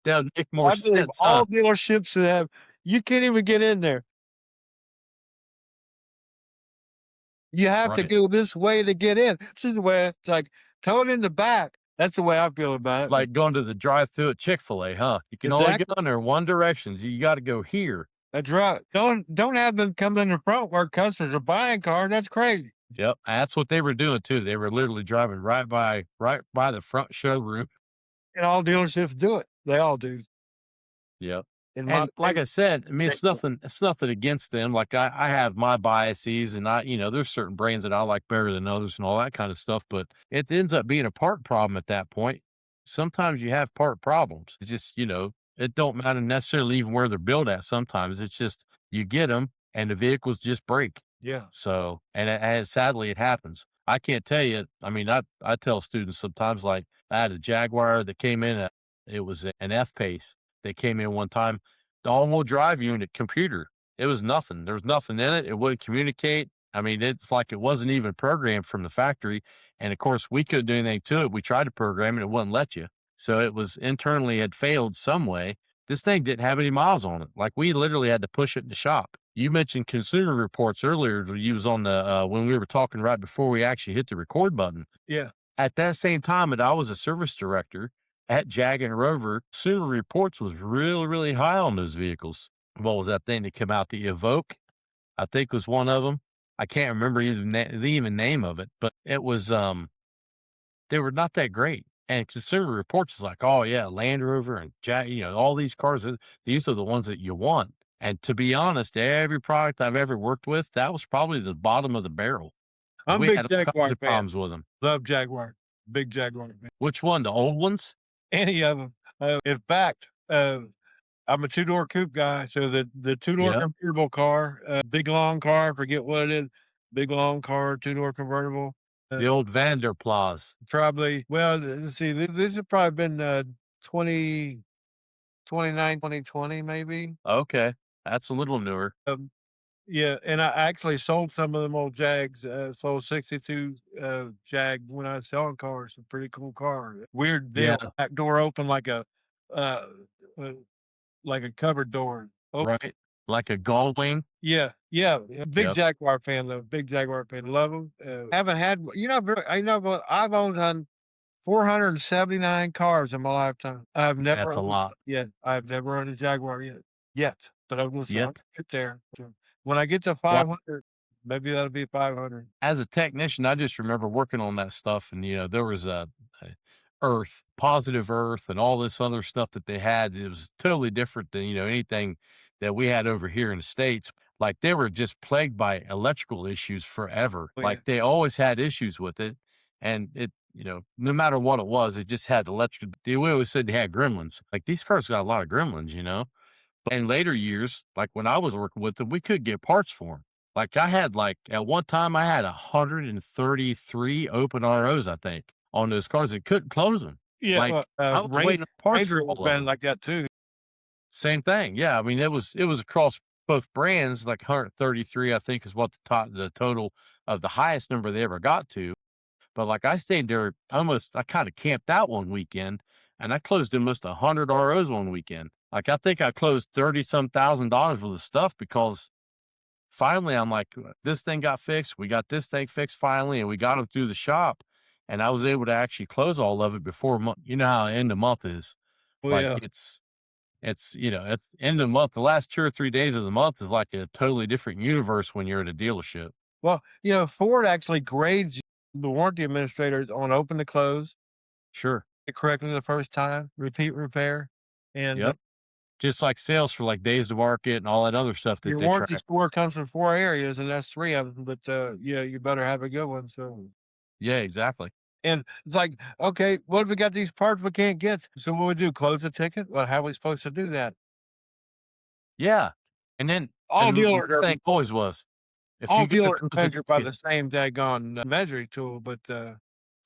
A: that'll make more
B: I believe
A: sense, huh?
B: all dealerships should have. You can't even get in there. You have to
A: Right.
B: go this way to get in. This is the way it's like, tow it in the back. That's the way I feel about it.
A: Like going to the drive-through at Chick-fil-A, huh? You can only go
B: Exactly.
A: in there one direction. You got to go here.
B: That's right. Don't have them come in the front where customers are buying cars. That's crazy.
A: Yep. That's what they were doing too. They were literally driving right by the front showroom.
B: And all dealerships do it. They all do.
A: Yep.
B: In my
A: And like
B: opinion.
A: I said, I mean, it's nothing against them. Like I have my biases and there's certain brands that I like better than others and all that kind of stuff, but it ends up being a part problem at that point. Sometimes you have part problems. It's just, it don't matter necessarily even where they're built at sometimes. It's just you get them and the vehicles just break.
B: Yeah.
A: So, and sadly, it happens. I can't tell you. I mean, I tell students sometimes, like I had a Jaguar that came in. It was an F pace. That came in one time. The all-wheel drive unit computer. It was nothing. There was nothing in it. It wouldn't communicate. I mean, it's like it wasn't even programmed from the factory. And of course, we couldn't do anything to it. We tried to program it. It wouldn't let you. So it was internally had failed some way. This thing didn't have any miles on it. Like we literally had to push it in the shop. You mentioned Consumer Reports earlier. You was on the when we were talking right before we actually hit the record button.
B: Yeah.
A: At that same time that I was a service director at Jag and Rover, Consumer Reports was really, really high on those vehicles. What was that thing that came out? The Evoque, I think was one of them. I can't remember the even name of it, but it was they were not that great. And Consumer Reports is like, "Oh, yeah, Land Rover and all these cars, these are the ones that you want." And to be honest, every product I've ever worked with, that was probably the bottom of the barrel because
B: I'm a
A: we
B: big
A: had all kinds
B: Jaguar
A: of
B: fan.
A: problems with them.
B: Love Jaguar. Big Jaguar fan.
A: Which one? The old ones?
B: Any of them. In fact, I'm a two-door coupe guy, so the two-door
A: Yep.
B: convertible car, big long car, forget what it is, big long car, two-door convertible, uh,
A: The old Vanderplas.
B: probably well, let's see, this has probably been, 20 2020 maybe.
A: Okay. That's a little newer.
B: Yeah, and I actually sold some of them old Jags, sold 62, Jag when I was selling cars, a pretty cool car. Weird deal,
A: Yeah.
B: back door open uh, uh, like a cupboard door. Oh,
A: Right. Like a Gullwing.
B: yeah, yeah, yeah, big
A: Yep.
B: Jaguar fan though, big Jaguar fan, love them. Haven't had I know, but I've owned on 479 cars in my lifetime.
A: That's a lot.
B: I've never owned a Jaguar yet, but I'm
A: Yet.
B: get there. So, when I get to
A: Well,
B: 500, maybe that'll be 500.
A: as a technician, I just remember working on that stuff, and there was a Earth, positive Earth, and all this other stuff that they had. It was totally different than anything that we had over here in the states. Like they were just plagued by electrical issues forever.
B: Oh, yeah.
A: Like they always had issues with it, and no matter what it was, it just had electric. We always said they had gremlins. Like these cars got a lot of gremlins. But in later years, like when I was working with them, we could get parts for them. Like I had at one time I had 133 open ROs, I think, on those cars and couldn't close them.
B: Yeah,
A: Like I was
B: Ranger
A: waiting on parts
B: Ranger
A: for
B: was
A: all of
B: been
A: them.
B: like that too.
A: Same thing. Yeah. I mean, it was across both brands, like 133, I think is what the total of the highest number they ever got to. But like I stayed there I kind of camped out one weekend and I closed almost 100 ROs one weekend. Like I think I closed 30 some $1,000s worth of stuff because finally I'm like, this thing got fixed. We got this thing fixed finally, and we got them through the shop. And I was able to actually close all of it before you know how end of month is.
B: Oh,
A: Like
B: yeah.
A: it's end of month. The last 2 or 3 days of the month is like a totally different universe when you're at a dealership.
B: Well, Ford actually grades the warranty administrator on open to close,
A: Sure.
B: it correctly the first time, repeat repair, and,
A: Yep. Just like sales for like days to market and all that other stuff that
B: your
A: they
B: warranty
A: track.
B: score comes from 4 areas, and that's 3 of them, but, yeah, you better have a good one, so
A: Yeah, exactly.
B: and it's like, "Okay, what if we got these parts we can't get? So what we do, close the ticket? Well, how are we supposed to do that?"
A: Yeah. And then
B: All
A: and
B: dealers
A: my
B: are
A: thing always was, if
B: all
A: you go to
B: dealers
A: close the
B: measure by
A: ticket.
B: the same daggone, measuring tool, but,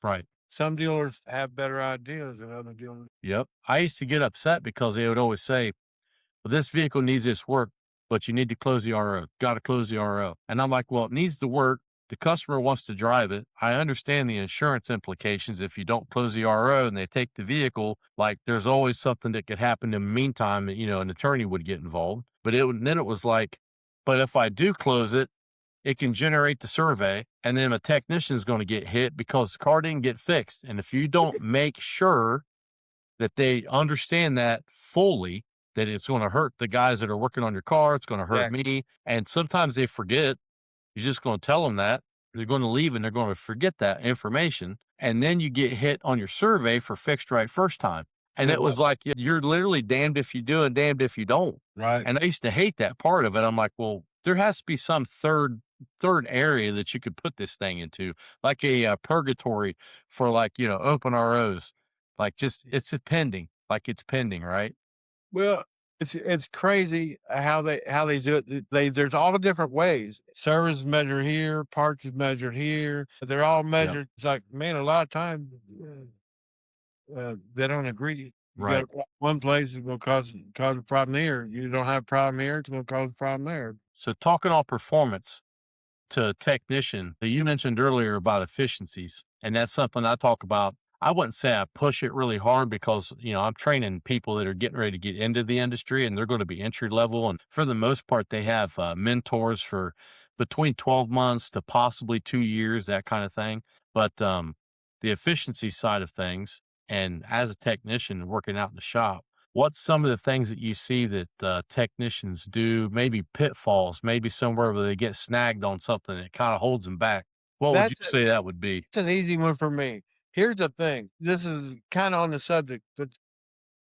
A: Right.
B: some dealers have better ideas than other dealers.
A: Yep. I used to get upset because they would always say, "Well, this vehicle needs this work, but you need to close the RO. Got to close the RO." And I'm like, "Well, it needs the work. The customer wants to drive it. I understand the insurance implications if you don't close the RO and they take the vehicle. Like, there's always something that could happen in the meantime. An attorney would get involved. But then it was like, but if I do close it, it can generate the survey, and then a technician is going to get hit because the car didn't get fixed. And if you don't make sure that they understand that fully, that it's going to hurt the guys that are working on your car, it's going to hurt
B: Exactly.
A: me. And sometimes they forget. You're just going to tell them that. They're going to leave and they're going to forget that information. And then you get hit on your survey for fixed right first time. And
B: Yeah,
A: it
B: well
A: was like, you're literally damned if you do and damned if you don't.
B: right.
A: And I used to hate that part of it. I'm like, well, there has to be some third area that you could put this thing into, like a purgatory for like, open ROs. Like just it's a pending, like it's pending, right?
B: Well It's crazy how they do it. There's all the different ways. Service is measured here, parts is measured here. They're all
A: Yep.
B: measured. It's like, man, a lot of times they don't agree. You got
A: Right.
B: a one place is gonna cause a problem here. You don't have a problem here, it's gonna cause a problem there.
A: So talking on performance to a technician, you mentioned earlier about efficiencies, and that's something I talk about. I wouldn't say I push it really hard because, I'm training people that are getting ready to get into the industry and they're going to be entry level. And for the most part, they have mentors for between 12 months to possibly 2 years, that kind of thing. But the efficiency side of things, and as a technician working out in the shop, what's some of the things that you see that technicians do, maybe pitfalls, maybe somewhere where they get snagged on something that kind of holds them back? What would you
B: That's
A: say that would be?
B: an easy one for me. Here's the thing. This is kinda on the subject, but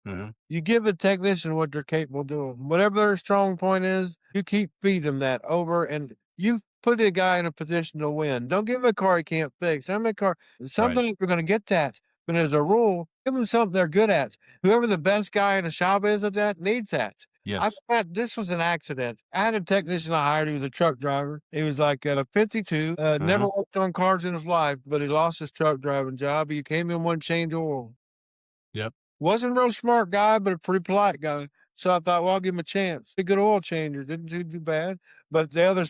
A: Hmm.
B: you give a technician what they're capable of doing. Whatever their strong point is, you keep feeding them that over and you put a guy in a position to win. Don't give him a car he can't fix. Some a car
A: Right.
B: sometimes you're gonna get that, but as a rule, give them something they're good at. Whoever the best guy in the shop is at that needs that. I
A: Yes.
B: thought this was an accident. I had a technician I hired, he was a truck driver. He was like a 52, never
A: Hmm.
B: worked on cars in his life, but he lost his truck driving job. He came in one change oil.
A: Yep.
B: Wasn't a real smart guy, but a pretty polite guy. So I thought, well, I'll give him a chance. A good oil changer, didn't do too bad. But the other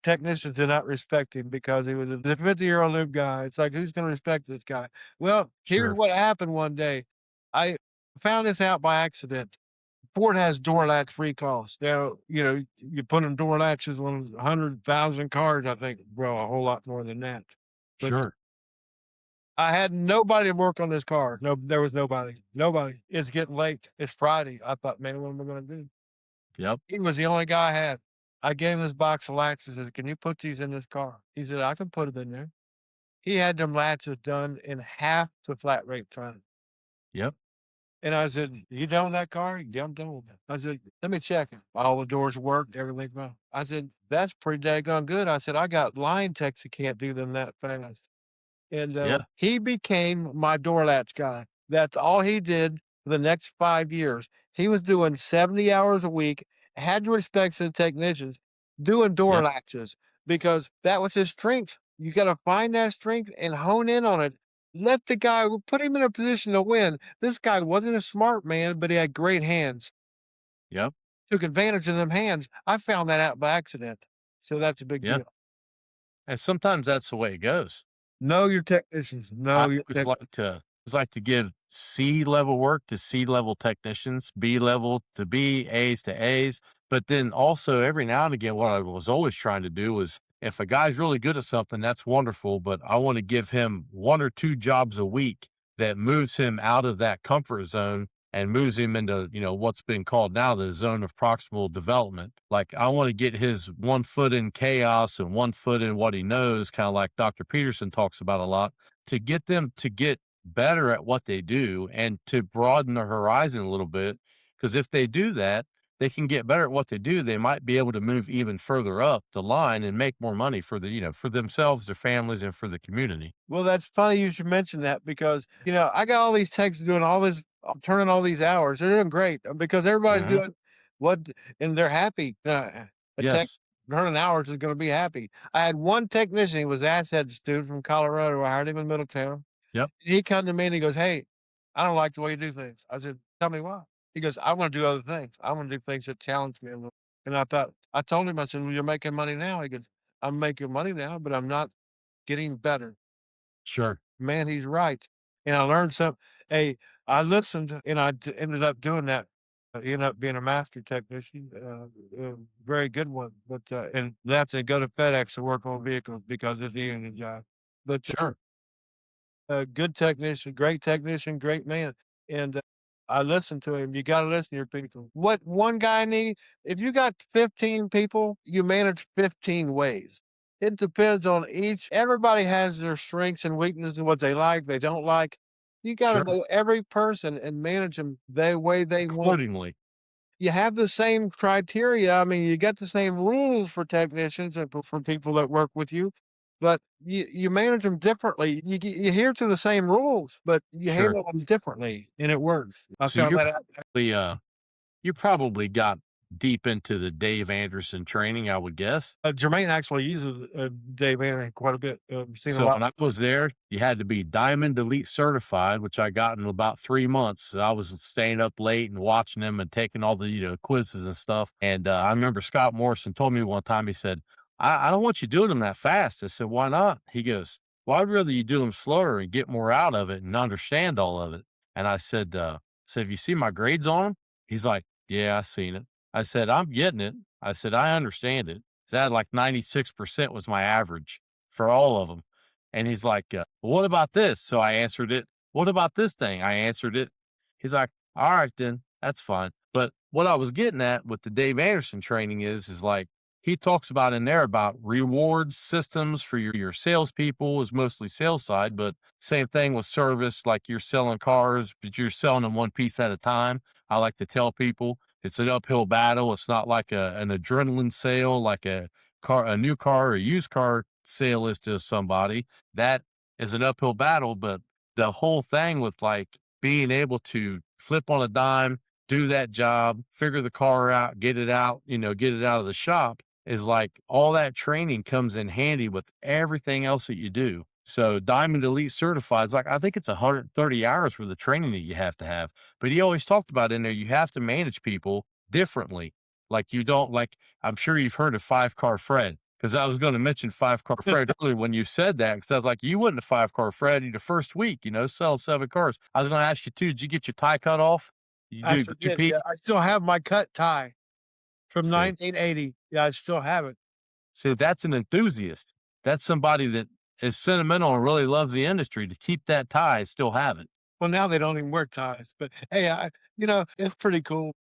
B: technicians did not respect him because he was a 50-year-old new guy. It's like, who's going to respect this guy? Well, here's
A: Sure.
B: what happened one day. I found this out by accident. Ford has door latch recalls. Now, you put in door latches on 100,000 cars, I think, well, a whole lot more than that. But
A: Sure.
B: I had nobody to work on this car. No, there was nobody. Nobody. It's getting late. It's Friday. I thought, man, what am I gonna do?
A: Yep.
B: He was the only guy I had. I gave him this box of latches. I said, "Can you put these in this car?" He said, "I can put them in there." He had them latches done in half the flat rate time.
A: Yep.
B: And I said, "You done with that car?" "Yeah, I'm done with it." I said, "Let me check it." All the doors worked, everything fine. I said, "That's pretty daggone good." I said, "I got line techs that can't do them that fast." And,
A: Yeah.
B: he became my door latch guy. That's all he did for the next 5 years. He was doing 70 hours a week, had to respect the technicians, doing door
A: Yep.
B: latches because that was his strength. You gotta find that strength and hone in on it. Let the guy put him in a position to win. This guy wasn't a smart man, but he had great hands.
A: Yep.
B: Took advantage of them hands. I found that out by accident. So that's a big
A: Yeah.
B: deal.
A: And sometimes that's the way it goes.
B: Know your technicians.
A: I
B: Know your
A: always
B: tech.
A: like to give C level work to C level technicians, B level to B, A's to A's. But then also every now and again, what I was always trying to do was if a guy's really good at something, that's wonderful. But I want to give him one or two jobs a week that moves him out of that comfort zone and moves him into, what's been called now the zone of proximal development. Like I want to get his 1 foot in chaos and 1 foot in what he knows, kind of like Dr. Peterson talks about a lot, to get them to get better at what they do and to broaden the horizon a little bit. Because if they do that, they can get better at what they do. They might be able to move even further up the line and make more money for for themselves, their families, and for the community.
B: Well, that's funny you should mention that because, I got all these techs doing all this, turning all these hours. They're doing great because everybody's
A: Hmm.
B: doing what, and they're happy. A tech
A: Yes.
B: turning hours is going to be happy. I had one technician, he was asshead student from Colorado. I hired him in Middletown.
A: Yep.
B: He come to me and he goes, "Hey, I don't like the way you do things." I said, "Tell me why." He goes, "I want to do other things. I want to do things that challenge me a little." And I told him, I said, "Well, you're making money now." He goes, "I'm making money now, but I'm not getting better."
A: Sure.
B: Man, he's right, and I learned some hey, I listened and ended up doing that. I ended up being a master technician, very good one, but, and left to go to FedEx to work on vehicles because it's a union job. But,
A: Sure.
B: a good technician, great man, and, I listened to him. You gotta listen to your people. What one guy need if you got 15 people, you manage 15 ways. It depends on each everybody has their strengths and weaknesses, what they like, they don't like. You gotta
A: Sure.
B: know every person and manage them the way they want.
A: Accordingly.
B: You have the same criteria. I mean, you got the same rules for technicians and for people that work with you, but you manage them differently. You adhere to the same rules, but you
A: Sure.
B: handle them differently, and it works. I
A: So
B: found
A: you're
B: that out.
A: probably You probably got deep into the Dave Anderson training, I would guess.
B: Jermaine actually uses, Dave Aaron quite a bit. Seen a
A: So
B: lot.
A: when I was there, you had to be Diamond Elite certified, which I got in about 3 months. So I was staying up late and watching them and taking all the, quizzes and stuff. And I remember Scott Morrison told me one time, he said, I don't want you doing them that fast. I said, why not? He goes, well, I'd rather you do them slower and get more out of it and understand all of it. And I said, have you seen my grades on them? He's like, yeah, I seen it. I said, I'm getting it. I said, I understand it. So I had like 96% was my average for all of them. And he's like, what about this? So I answered it. What about this thing? I answered it. He's like, all right, then that's fine. But what I was getting at with the Dave Anderson training is like, he talks about in there about rewards systems for your salespeople is mostly sales side, but same thing with service. Like you're selling cars, but you're selling them one piece at a time. I like to tell people it's an uphill battle. It's not like an adrenaline sale, like a new car or used car sale is to somebody. That is an uphill battle, but the whole thing with like being able to flip on a dime, do that job, figure the car out, get it out, get it out of the shop is like all that training comes in handy with everything else that you do. So Diamond Elite Certified is like, I think it's 130 hours worth of training that you have to have. But he always talked about in there, you have to manage people differently. Like you don't like, I'm sure you've heard of 5 Car Fred. Because I was going to mention 5 Car Fred earlier when you said that. Because I was like, you wouldn't have 5 Car Fred the first week, sell 7 cars. I was going to ask you too, did you get your tie cut off? You
B: I
A: do
B: actually did,
A: GP?
B: yeah. I still have my cut tie from
A: See,
B: 1980. Yeah, I still have it.
A: see, that's an enthusiast. That's somebody that is sentimental and really loves the industry to keep that tie, still have it.
B: Well, now they don't even wear ties, but hey, it's pretty cool.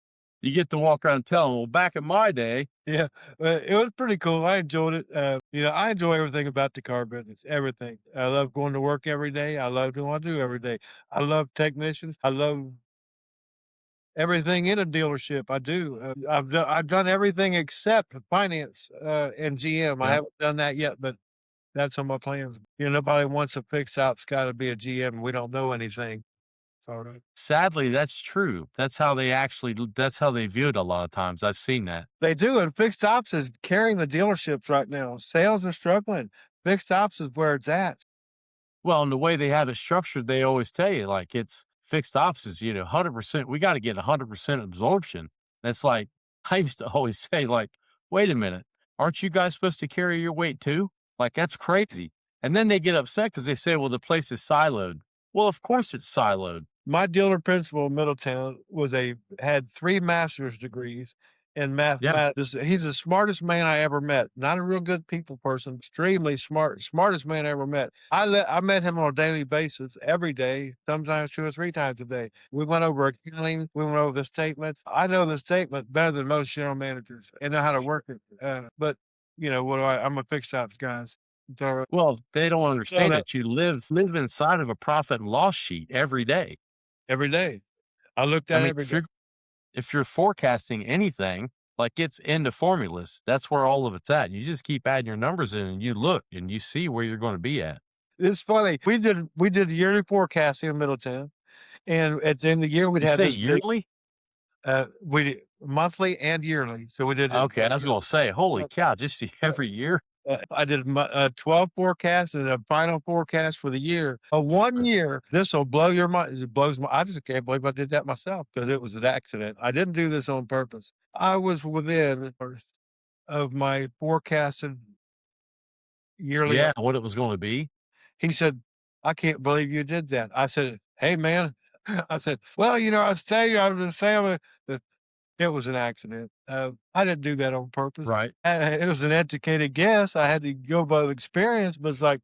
A: You get to walk around and tell them, well, back in my day,
B: Yeah, it was pretty cool. I enjoyed it. I enjoy everything about the car business, everything. I love going to work every day. I love doing what I do every day. I love technicians. I love everything in a dealership. I do. I've done everything except finance and GM. I
A: yeah.
B: haven't done that yet, but that's on my plans. Nobody wants a fix op's got to be a GM. We don't know anything. So
A: Sadly, that's true. That's how they view it a lot of times. I've seen that.
B: they do, and fixed ops is carrying the dealerships right now. Sales are struggling. Fixed ops is where it's at.
A: Well, and the way they have it structured, they always tell you like it's fixed ops is, 100%. We got to get 100% absorption. That's like, I used to always say, like, wait a minute, aren't you guys supposed to carry your weight too? Like, that's crazy. And then they get upset because they say, well, the place is siloed. Well, of course it's siloed.
B: My dealer principal in Middletown had 3 master's degrees in
A: Yeah.
B: mathematics. He's the smartest man I ever met. Not a real good people person, extremely smart, smartest man I ever met. I met him on a daily basis, every day, sometimes 2 or 3 times a day. We went over accounting, we went over the statements. I know the statement better than most general managers and know how to work it. But what do I'm a fixed ops guy. So,
A: Well, they don't
B: so
A: understand
B: that
A: that you live inside of a profit and loss sheet every day.
B: every day. I looked
A: I
B: at it
A: mean,
B: every day.
A: if you're forecasting anything, like it's into formulas, that's where all of it's at. You just keep adding your numbers in and you look and you see where you're going to be at.
B: It's funny. We did yearly forecasting in Middletown, and at the end of the year, we'd
A: You
B: have
A: say
B: this big,
A: yearly?
B: we did monthly and yearly. So we did it.
A: Okay, I was going to say, holy cow, just
B: Uh,
A: every year.
B: I did 12 forecasts and a final forecast for the year. A 1 year, this will blow your mind. It blows my. I just can't believe I did that myself because it was an accident. I didn't do this on purpose. I was within of my forecasted yearly.
A: Yeah, what it was going to be.
B: He said, "I can't believe you did that." I said, "Hey, man," I said, "Well, I was telling you, I was just saying that it was an accident. I didn't do that on purpose.
A: Right.
B: It was an educated guess. I had to go by experience, but it's like,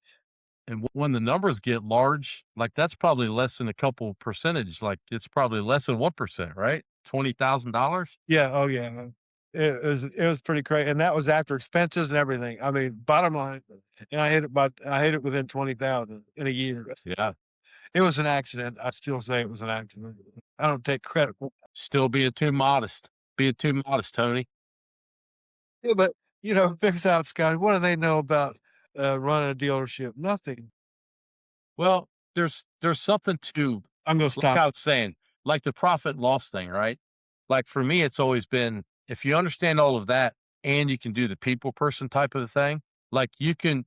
A: And when the numbers get large, like that's probably less than a couple percentage. Like it's probably less than 1%, right? $20,000.
B: yeah, oh yeah, it was pretty crazy, and that was after expenses and everything. I mean, bottom line, and I hit it within 20,000 in a year.
A: Yeah.
B: It was an accident. I still say it was an accident. I don't take credit for.
A: Still being too modest. Being too modest, Tony.
B: Yeah, but, fix ops guys, what do they know about, running a dealership? Nothing.
A: Well, there's something to,
B: I'm gonna
A: like
B: stop.
A: I was saying, like the profit and loss thing, right? Like for me, it's always been if you understand all of that and you can do the people person type of thing, like you can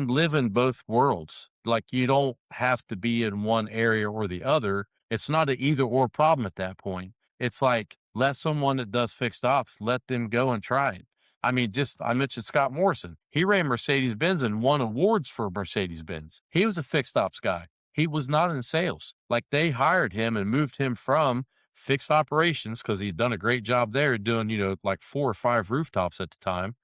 A: live in both worlds. Like you don't have to be in one area or the other. It's not an either or problem at that point. It's like let someone that does fixed ops, let them go and try it. I mean, just I mentioned Scott Morrison. He ran Mercedes Benz and won awards for Mercedes Benz. He was a fixed ops guy. He was not in sales. Like they hired him and moved him from fixed operations because he'd done a great job there doing, like 4 or 5 rooftops at the time.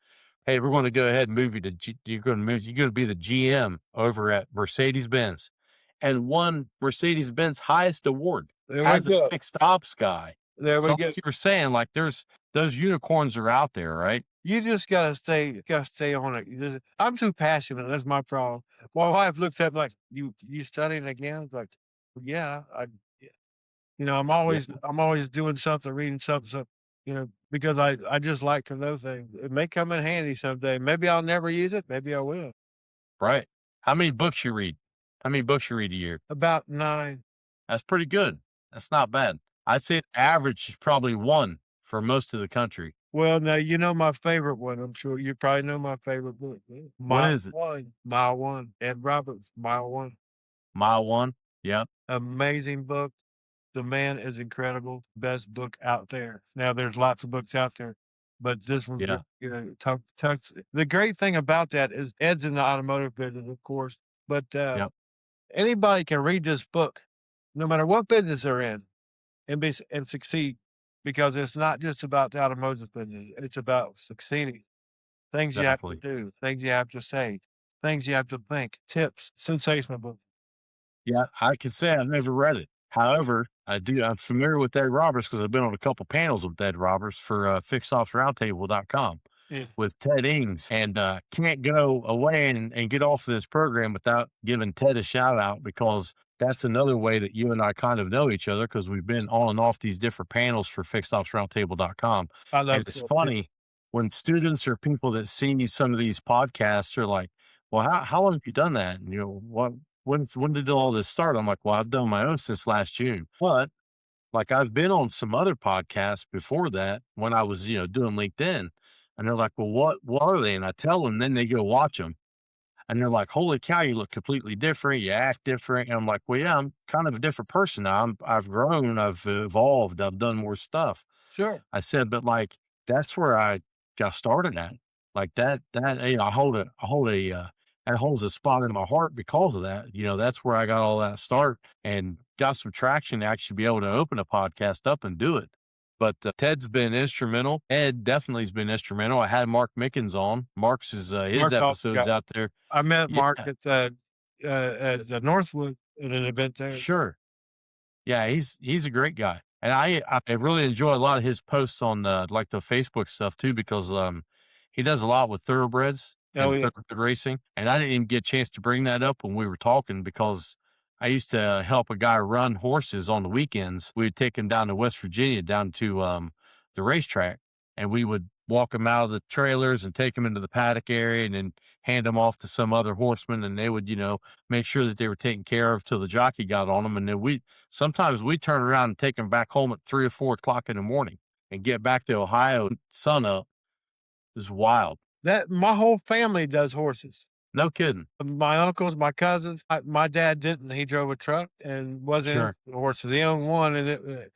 A: Hey, we're going to go ahead and move you to, you're going to be the GM over at Mercedes Benz and won Mercedes Benz highest award
B: There we
A: as a
B: go.
A: fixed ops guy.
B: There
A: So
B: we
A: like
B: go.
A: you were saying, like those unicorns are out there, right?
B: You just gotta stay on it. I'm too passionate. That's my problem. My wife looks at me like, "You studying again?" It's like, "Yeah, yeah."
A: Yeah.
B: I'm always doing something, reading something, so, because I just like to know things. It may come in handy someday. Maybe I'll never use it. Maybe I will.
A: Right. How many books you read? How many books you read a year?
B: About 9.
A: That's pretty good. That's not bad. I'd say the average is probably one for most of the country.
B: Well, now you know my favorite one. I'm sure you probably know my favorite book. Yeah.
A: What
B: Mile
A: is it?
B: 1. Mile 1. Ed Roberts, Mile 1.
A: Mile one? Yep.
B: Amazing book. The man is incredible. Best book out there. Now there's lots of books out there, but this one's,
A: Yeah.
B: talks the great thing about that is Ed's in the automotive business, of course, but,
A: Yep.
B: anybody can read this book, no matter what business they're in, and succeed, because it's not just about the automotive business, it's about succeeding. Things you have to
A: Exactly.
B: do, things you have to say, things you have to think, tips, sensational book.
A: Yeah, I can say I've never read it. However, I'm familiar with Ed Roberts because I've been on a couple panels with Ed Roberts for fixoffsroundtable.com
B: Yeah,
A: with Ted Ings and can't go away and get off of this program without giving Ted a shout out because that's another way that you and I kind of know each other because we've been on and off these different panels for fixoffsroundtable.com.
B: I
A: And
B: love
A: it's
B: Phil too.
A: funny when students or people that see some of these podcasts are like, well, how long have you done that? And when did all this start? I'm like, well, I've done my own since last June. But like I've been on some other podcasts before that when I was, doing LinkedIn. And they're like, well, what are they? And I tell them, then they go watch them. And they're like, holy cow, you look completely different. You act different. And I'm like, well, yeah, I'm kind of a different person now. I've grown, I've evolved, I've done more stuff.
B: Sure.
A: I said, but like that's where I got started at. Like I hold a that holds a spot in my heart because of that. That's where I got all that start and got some traction to actually be able to open a podcast up and do it. But Ted's been instrumental. Ed definitely has been instrumental. I had Mark Mickens on. Mark's is his
B: Mark Hoff,
A: episodes out there.
B: I met
A: Yeah,
B: Mark at the Northwood at an event there.
A: sure. Yeah, he's a great guy, and I really enjoy a lot of his posts on, like, the Facebook stuff too because, he does a lot with thoroughbreds
B: Oh,
A: and
B: yeah.
A: thoroughbred racing, and I didn't even get a chance to bring that up when we were talking because I used to help a guy run horses on the weekends. We would take him down to West Virginia, down to, the racetrack, and we would walk him out of the trailers and take him into the paddock area and then hand him off to some other horseman, and they would, make sure that they were taken care of till the jockey got on them, and then sometimes we turn around and take them back home at 3 or 4 o'clock in the morning and get back to Ohio sun up. Is wild.
B: That my whole family does horses.
A: No kidding.
B: My uncles, my cousins. My dad didn't. He drove a truck and wasn't
A: Sure.
B: into horses. He owned one, and it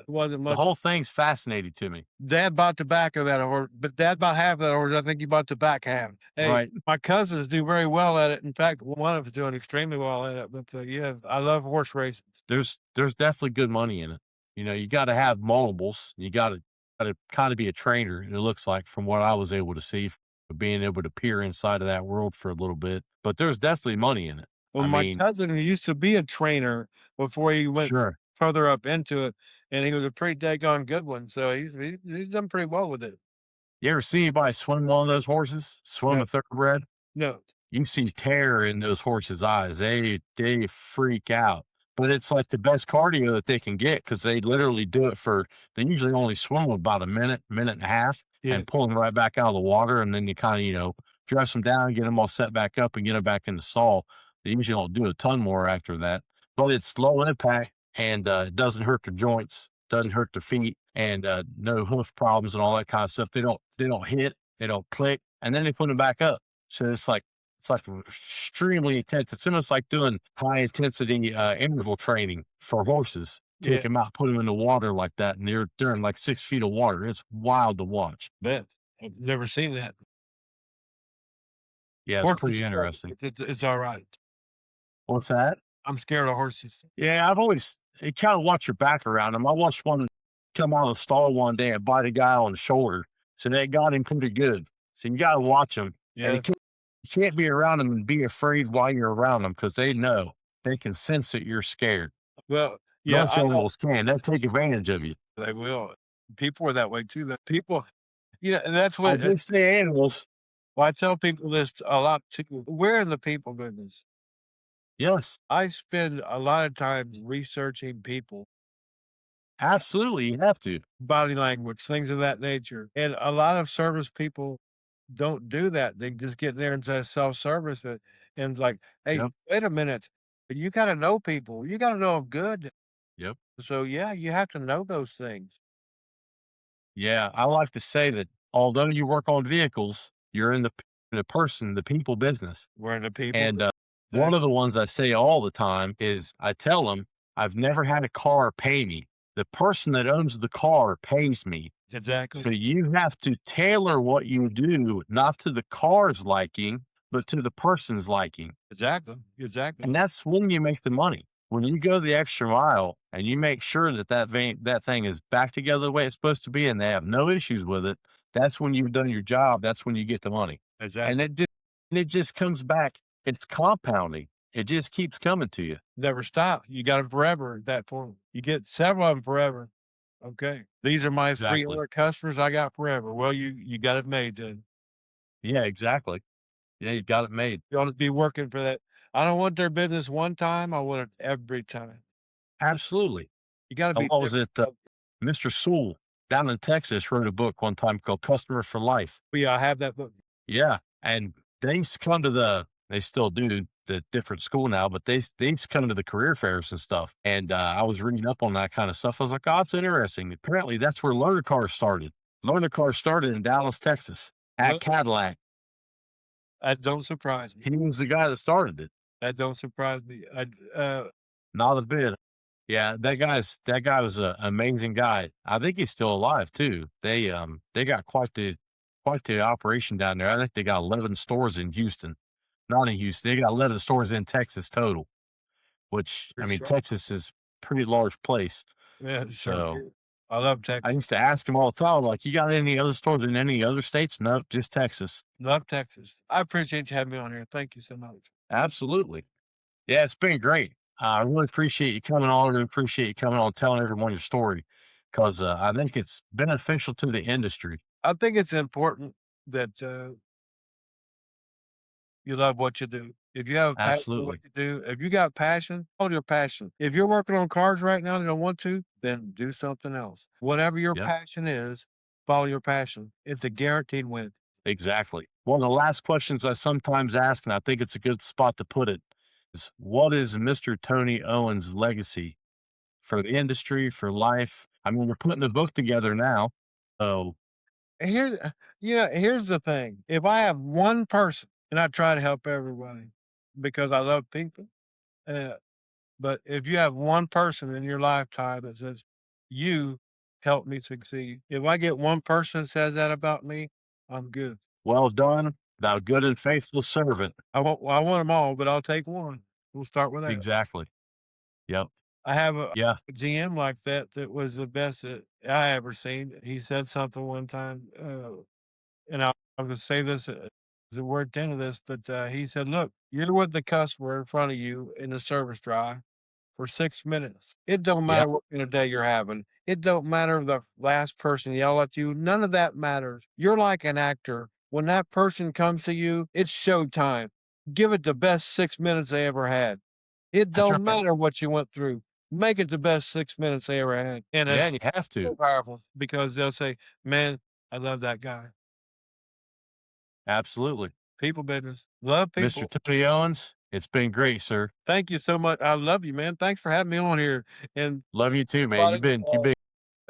B: wasn't
A: The
B: much.
A: whole thing's fascinating to me.
B: Dad bought the back of that horse, but Dad bought half of that horse. I think he bought the back half. Hey,
A: Right.
B: my cousins do very well at it. In fact, one of them's doing extremely well at it. But yeah, I love horse racing.
A: There's definitely good money in it. You gotta have multiples. You gotta kinda be a trainer, it looks like from what I was able to see, being able to peer inside of that world for a little bit, but there's definitely money in it.
B: Well,
A: I
B: my
A: mean
B: cousin used to be a trainer before he went
A: sure.
B: further up into it, and he was a pretty daggone good one. So he's done pretty well with it.
A: You ever see anybody swim one of those horses? Swim
B: No,
A: a thoroughbred?
B: no,
A: You can see terror in those horses' eyes. They freak out. But it's like the best cardio that they can get because they literally do it for they usually only swim about a minute, minute and a half,
B: yeah.
A: and pull them right back out of the water, and then you kinda, dress them down, get them all set back up, and get them back in the stall. They usually don't do a ton more after that, but it's low impact, and, it doesn't hurt the joints, doesn't hurt the feet, and no hoof problems and all that kind of stuff. They don't hit, they don't click, and then they put them back up. So it's like extremely intense. It's almost like doing high intensity interval training for horses. Take
B: Yeah,
A: them out, put them in the water like that, and they're in like 6 feet of water. It's wild to watch.
B: bet. I've never seen that.
A: Yeah, it's
B: Horses
A: pretty
B: scare me.
A: interesting.
B: It's alright.
A: What's that?
B: I'm scared of horses.
A: Yeah, I've always you kinda watch your back around them. I watched one come out of the stall one day and bite a guy on the shoulder, so they got him pretty good. So you gotta watch them, and
B: Yeah.
A: you can't be around them and be afraid while you're around them because they know. They can sense that you're scared.
B: Well, yeah,
A: Most animals can. They'll take advantage of you.
B: they will. People are that way too. That people, and that's
A: I
B: what
A: did say animals.
B: well, I tell people this a lot too. We're in the people business.
A: Yes,
B: I spend a lot of time researching people,
A: absolutely, you have to.
B: body language, things of that nature. And a lot of service people don't do that. They just get there and say self-service and it's like, hey,
A: Yep,
B: wait a minute. You gotta know people. You gotta know them good.
A: yep.
B: So yeah, you have to know those things.
A: Yeah, I like to say that although you work on vehicles, you're in the person, the people business.
B: We're in the people.
A: And, one of the ones I say all the time is I tell them, "I've never had a car pay me. The person that owns the car pays me.
B: Exactly.
A: So you have to tailor what you do, not to the car's liking, but to the person's liking."
B: Exactly. Exactly.
A: And that's when you make the money. When you go the extra mile and you make sure that that thing is back together the way it's supposed to be and they have no issues with it, that's when you've done your job. That's when you get the money. And
B: Exactly.
A: it just comes back. It's compounding. It just keeps coming to you.
B: Never stop. You got them forever at that point. You get several of them forever. Okay. These are my
A: Exactly.
B: 300 customers I got forever. Well, you got it made then.
A: Yeah, exactly. Yeah, you got it made.
B: You ought to be working for that. I don't want their business one time. I want it every time.
A: Absolutely.
B: You gotta be
A: What was
B: different.
A: it? Mr. Sewell down in Texas wrote a book one time called Customer for Life.
B: Yeah, I have that book.
A: Yeah, and they used to come to they still do, the different school now, but they used to come to the career fairs and stuff, and, I was reading up on that kinda stuff. I was like, "Oh, it's interesting." Apparently, that's where loaner cars started. Loaner cars started in Dallas, Texas, at
B: Well,
A: Cadillac.
B: that don't surprise me.
A: He was the guy that started it.
B: That don't surprise me.
A: Not a bit. Yeah, that guy was a amazing guy. I think he's still alive too. They got quite the operation down there. I think they got 11 stores in Houston. Not in Houston. They got 11 stores in Texas total, which I
B: for
A: mean,
B: sure.
A: Texas is a pretty large place.
B: Yeah, sure
A: So
B: do. I love
A: I
B: Texas.
A: used to ask him all the time, like, you got any other stores in any other states? No, just Texas.
B: Love Texas. I appreciate you having me on here. Thank you so much.
A: Absolutely. Yeah, it's been great. I really appreciate you coming on. I really appreciate you coming on, telling everyone your story because I think it's beneficial to the industry.
B: I think it's important that you love what you do. If you have a passion for what
A: Absolutely.
B: you do, if you got passion, follow your passion. If you're working on cars right now and you don't want to, then do something else. Whatever your
A: Yep,
B: passion is, follow your passion. It's a guaranteed win.
A: exactly. One of the last questions I sometimes ask, and I think it's a good spot to put it, is what is Mr. Tony Owens' legacy for the industry, for life? I mean, we're putting a book together now. So,
B: Here, here's the thing. If I have one person, and I try to help everybody because I love people, uh, but if you have one person in your lifetime that says, "You helped me succeed," if I get one person that says that about me, I'm good.
A: well done, thou good and faithful servant.
B: I want them all, but I'll take one. We'll start with that.
A: Exactly. Yep.
B: I have a
A: Yeah.
B: GM like that that was the best that I ever seen. He said something one time, and I would say this as a word to end this, but he said, "Look, you're with the customer in front of you in the service drive for 6 minutes. It don't
A: Yeah.
B: matter what kind of day you're having. It don't matter if the last person yell at you. None of that matters. You're like an actor. When that person comes to you, it's showtime. Give it the best 6 minutes they ever had. It
A: That's
B: don't
A: right.
B: matter what you went through. Make it the best 6 minutes they ever had." And
A: Yeah,
B: it's
A: and you have to.
B: so powerful because they'll say, "Man, I love that guy."
A: Absolutely.
B: People business. Love
A: Mr.
B: people.
A: Tony Owens, it's been great, sir.
B: Thank you so much. I love you, man. Thanks for having me on here. And
A: Love you too, man.
B: everybody,
A: You've been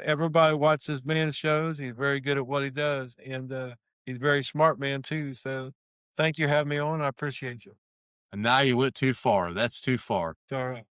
B: Everybody watches man's shows. He's very good at what he does, and he's a very smart man too. So, thank you for having me on. I appreciate you.
A: And now you went too far. That's too far.
B: It's all right.